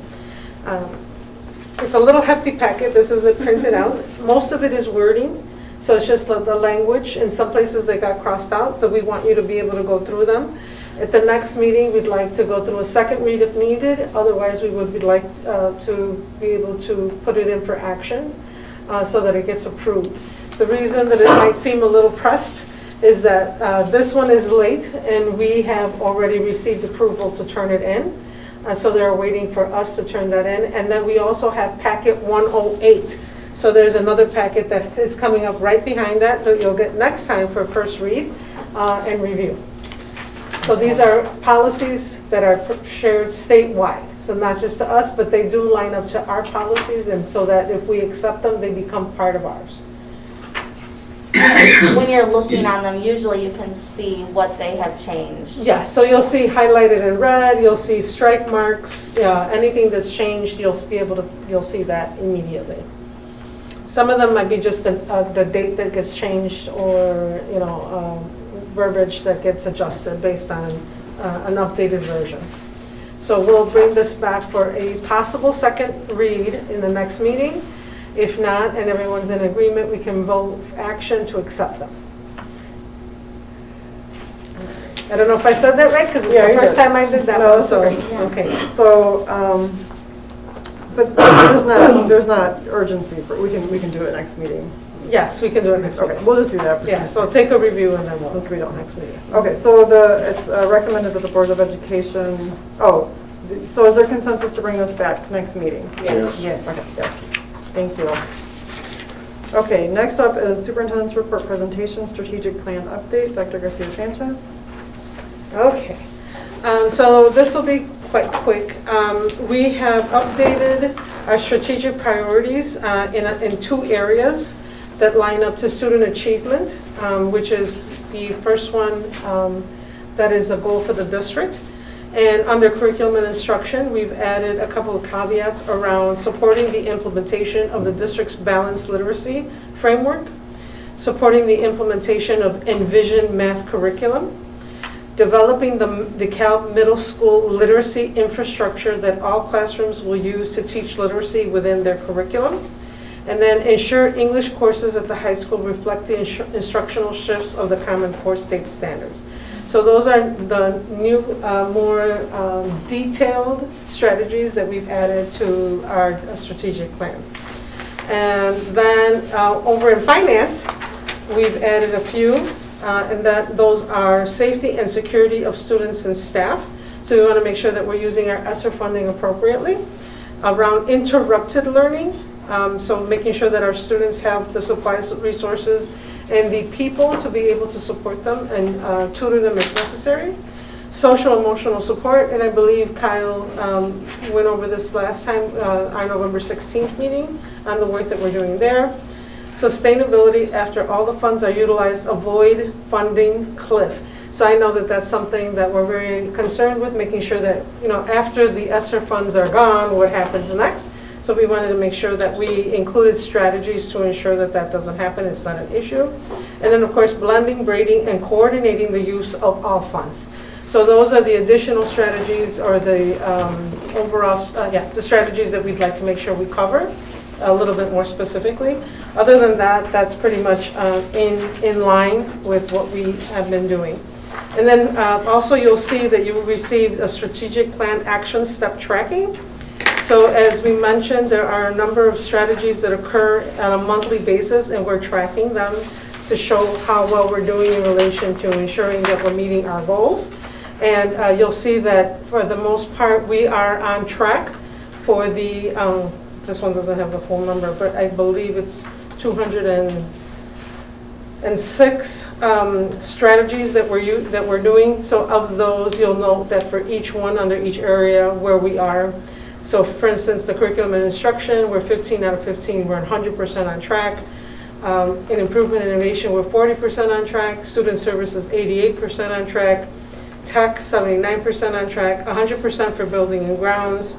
It's a little hefty packet. This is it printed out. Most of it is wording, so it's just the language. In some places they got crossed out, but we want you to be able to go through them. At the next meeting, we'd like to go through a second read if needed. Otherwise, we would like to be able to put it in for action so that it gets approved. The reason that it might seem a little pressed is that this one is late and we have already received approval to turn it in. So they're waiting for us to turn that in. And then we also have packet 108. So there's another packet that is coming up right behind that you'll get next time for first read and review. So these are policies that are shared statewide. So not just to us, but they do line up to our policies, and so that if we accept them, they become part of ours. When you're looking on them, usually you can see what they have changed. Yes, so you'll see highlighted in red, you'll see strike marks, anything that's changed, you'll see that immediately. Some of them might be just the date that gets changed, or verbiage that gets adjusted based on an updated version. So we'll bring this back for a possible second read in the next meeting. If not, and everyone's in agreement, we can vote action to accept them. I don't know if I said that right, because it's Yeah, the you first did. time I did that No, one, that's so, okay. okay. So, but there's not urgency for, we can do it next meeting. Yes, we can do it next Okay, week. we'll just do that. Yeah, so take a review and then Once we'll, we don't. next meeting. Okay, so it's recommended that the Board of Education, so is there consensus to bring this back next meeting? Yes. Yes. Okay, yes, thank you. Okay, next up is Superintendent's Report Presentation, Strategic Plan Update, Dr. Garcia Sanchez. Okay, so this will be quite quick. We have updated our strategic priorities in 2 areas that line up to student achievement, which is the first one that is a goal for the district. And under curriculum and instruction, we've added a couple of caveats around supporting the implementation of the district's balanced literacy framework, supporting the implementation of Envision math curriculum, developing the DeKalb Middle School literacy infrastructure that all classrooms will use to teach literacy within their curriculum, and then ensure English courses at the high school reflect the instructional shifts of the Common Core state standards. So those are the new, more detailed strategies that we've added to our strategic plan. And then over in finance, we've added a few, and those are safety and security of students and staff. So we want to make sure that we're using our ESSER funding appropriately. Around interrupted learning, so making sure that our students have the supplies, resources, and the people to be able to support them and tutor them if necessary. Social emotional support, and I believe Kyle went over this last time, our November 16th meeting, on the work that we're doing there. Sustainability, after all the funds are utilized, avoid funding cliff. So I know that that's something that we're very concerned with, making sure that, after the ESSER funds are gone, what happens next? So we wanted to make sure that we included strategies to ensure that that doesn't happen, it's not an issue. And then of course, blending, braiding, and coordinating the use of all funds. So those are the additional strategies, or the overall, the strategies that we'd like to make sure we cover a little bit more specifically. Other than that, that's pretty much in line with what we have been doing. And then also you'll see that you received a strategic plan action step tracking. So as we mentioned, there are a number of strategies that occur on a monthly basis, and we're tracking them to show how well we're doing in relation to ensuring that we're meeting our goals. And you'll see that for the most part, we are on track for the, this one doesn't have the full number, but I believe it's 206 strategies that we're doing. So of those, you'll note that for each one under each area where we are. So for instance, the curriculum and instruction, we're 15 out of 15, we're 100% on track. In improvement and innovation, we're 40% on track. Student services, 88% on track. Tech, 79% on track. 100% for building and grounds.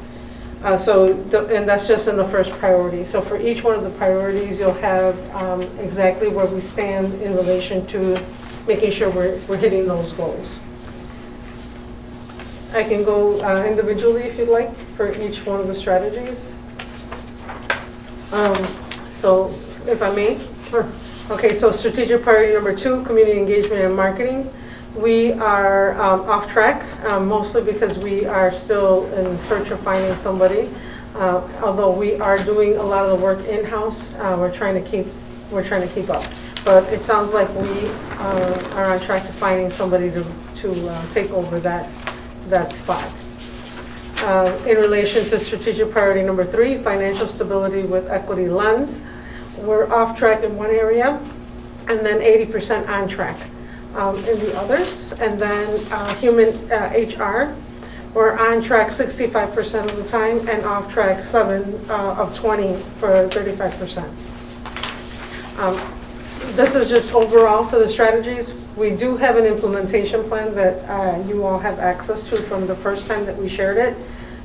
And that's just in the first priority. So for each one of the priorities, you'll have exactly where we stand in relation to making sure we're hitting those goals. I can go individually if you'd like for each one of the strategies. So if I may. Sure. Okay, so strategic priority number 2, community engagement and marketing. We are off track, mostly because we are still in search of finding somebody. Although we are doing a lot of the work in-house, we're trying to keep up. But it sounds like we are on track to finding somebody to take over that spot. In relation to strategic priority number 3, financial stability with equity lens, we're off track in one area, and then 80% on track in the others. And then human HR, we're on track 65% of the time and off track 7 of 20 for 35%. This is just overall for the strategies. We do have an implementation plan that you all have access to from the first time that we shared it.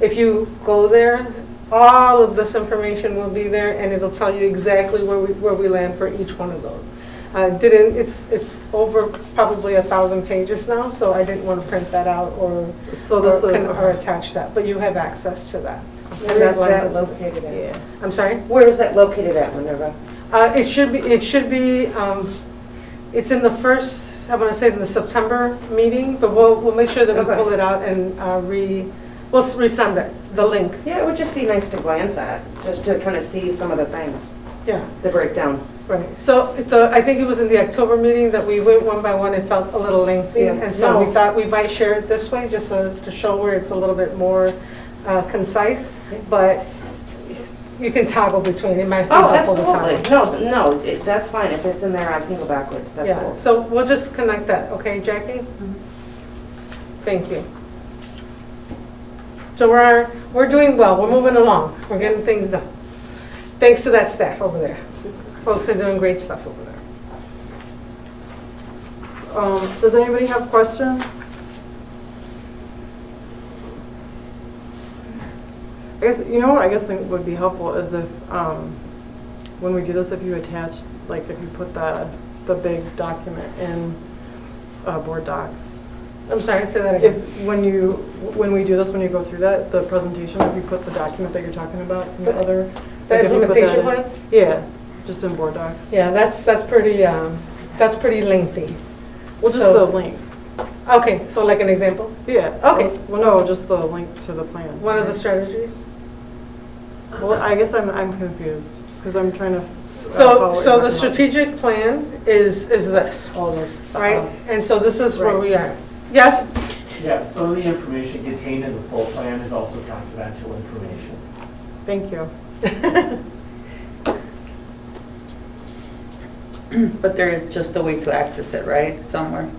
If you go there, all of this information will be there, and it'll tell you exactly where we land for each one of those. It's over probably 1,000 pages now, so I didn't want to print that out or attach that, but you have access to that. Where is that located at? Yeah. I'm sorry? Where is that located at, Minerva? It should be. It's in the first. I want to say in the September meeting, but we'll make sure that we pull it out and we'll resend it, the link. Yeah, it would just be nice to glance at, just to kind of see some of the things. Yeah. The breakdown. Right. So I think it was in the October meeting that we went one by one. It felt a little lengthy, and so we thought we might share it this way, just to show where it's a little bit more concise. But you can toggle between. It might be helpful to toggle. Absolutely. No, that's fine. If it's in there, I can go backwards. That's cool. So we'll just connect that, okay, Jackie? Thank you. So we're doing well. We're moving along. We're getting things done. Thanks to that staff over there. Folks are doing great stuff over there. Does anybody have questions? I guess, I guess think would be helpful is if, when we do this, if you attach, like if you put the big document in board docs. I'm sorry, say that again. When we do this, when you go through that, the presentation, if you put the document that you're talking about in the other. The implementation plan? Yeah, just in board docs. Yeah, that's pretty lengthy. Well, just the link. Okay, so like an example? Yeah. Okay. Well, no, just the link to the plan. One of the strategies? Well, I guess I'm confused because I'm trying to. So the strategic plan is this, right? And so this is where we are. Yes? Yeah, some of the information contained in the full plan is also confidential information. Thank you. But there is just a way to access it, right? Somewhere.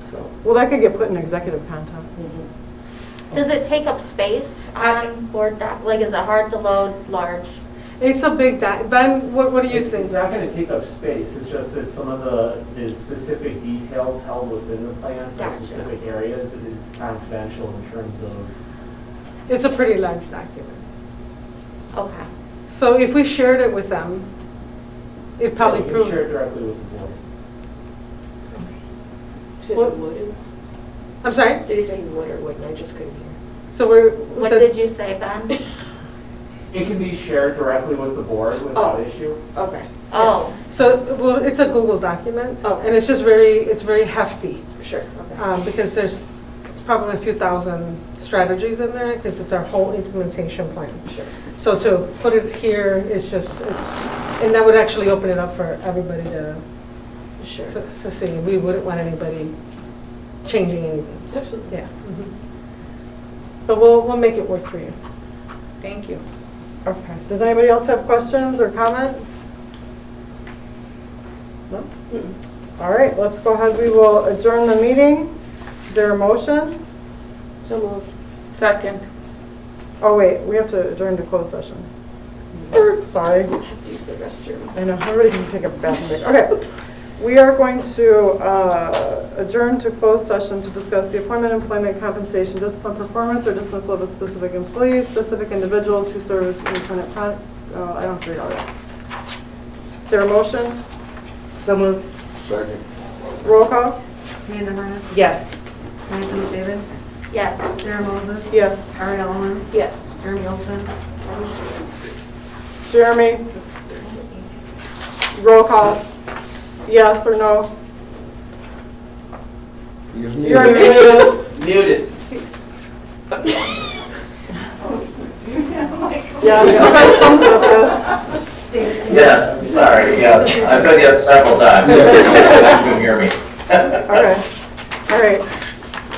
So. Well, that could get put in executive content. Does it take up space on board doc? Like, is it hard to load large? It's a big doc. Ben, what do you think? It's not going to take up space. It's just that some of the specific details held within the plan for specific areas is confidential in terms of. It's a pretty large document. Okay. So if we shared it with them, it'd probably you can share it directly with the board. You said you wouldn't? I'm sorry? Did he say he would or wouldn't? I just couldn't hear. So what did you say, Ben? It can be shared directly with the board without issue. Okay. Oh. So it's a Google document, and it's just very hefty. Sure. Okay. Because there's probably a few thousand strategies in there because it's our whole implementation plan. Sure. So to put it here is and that would actually open it up for everybody to see. We wouldn't want anybody changing anything. Absolutely. Yeah. But we'll make it work for you. Thank you. Okay. Does anybody else have questions or comments? No? All right, let's go ahead. We will adjourn the meeting. Is there a motion? So moved. Second. Oh, wait, we have to adjourn to closed session. Sorry. I have to use the restroom. I know, everybody can take a bathroom break. Okay. We are going to adjourn to closed session to discuss the appointment, employment, compensation, discipline, performance, or dismissal of a specific employee, specific individuals who serve as independent I don't have to read all that. Is there a motion? So moved. Second. Roll call? Amanda Hornet, Yes. Samantha McDavid, Yes. Sarah Moses, Yes. Ariel Owens, Yes. Jeremy Olson, Jeremy? Roll call? Yes or no? You're muted. Muted. Yes, thumbs up, yes. Yes, sorry, yes. I said yes several times. You couldn't hear me. Okay. All right.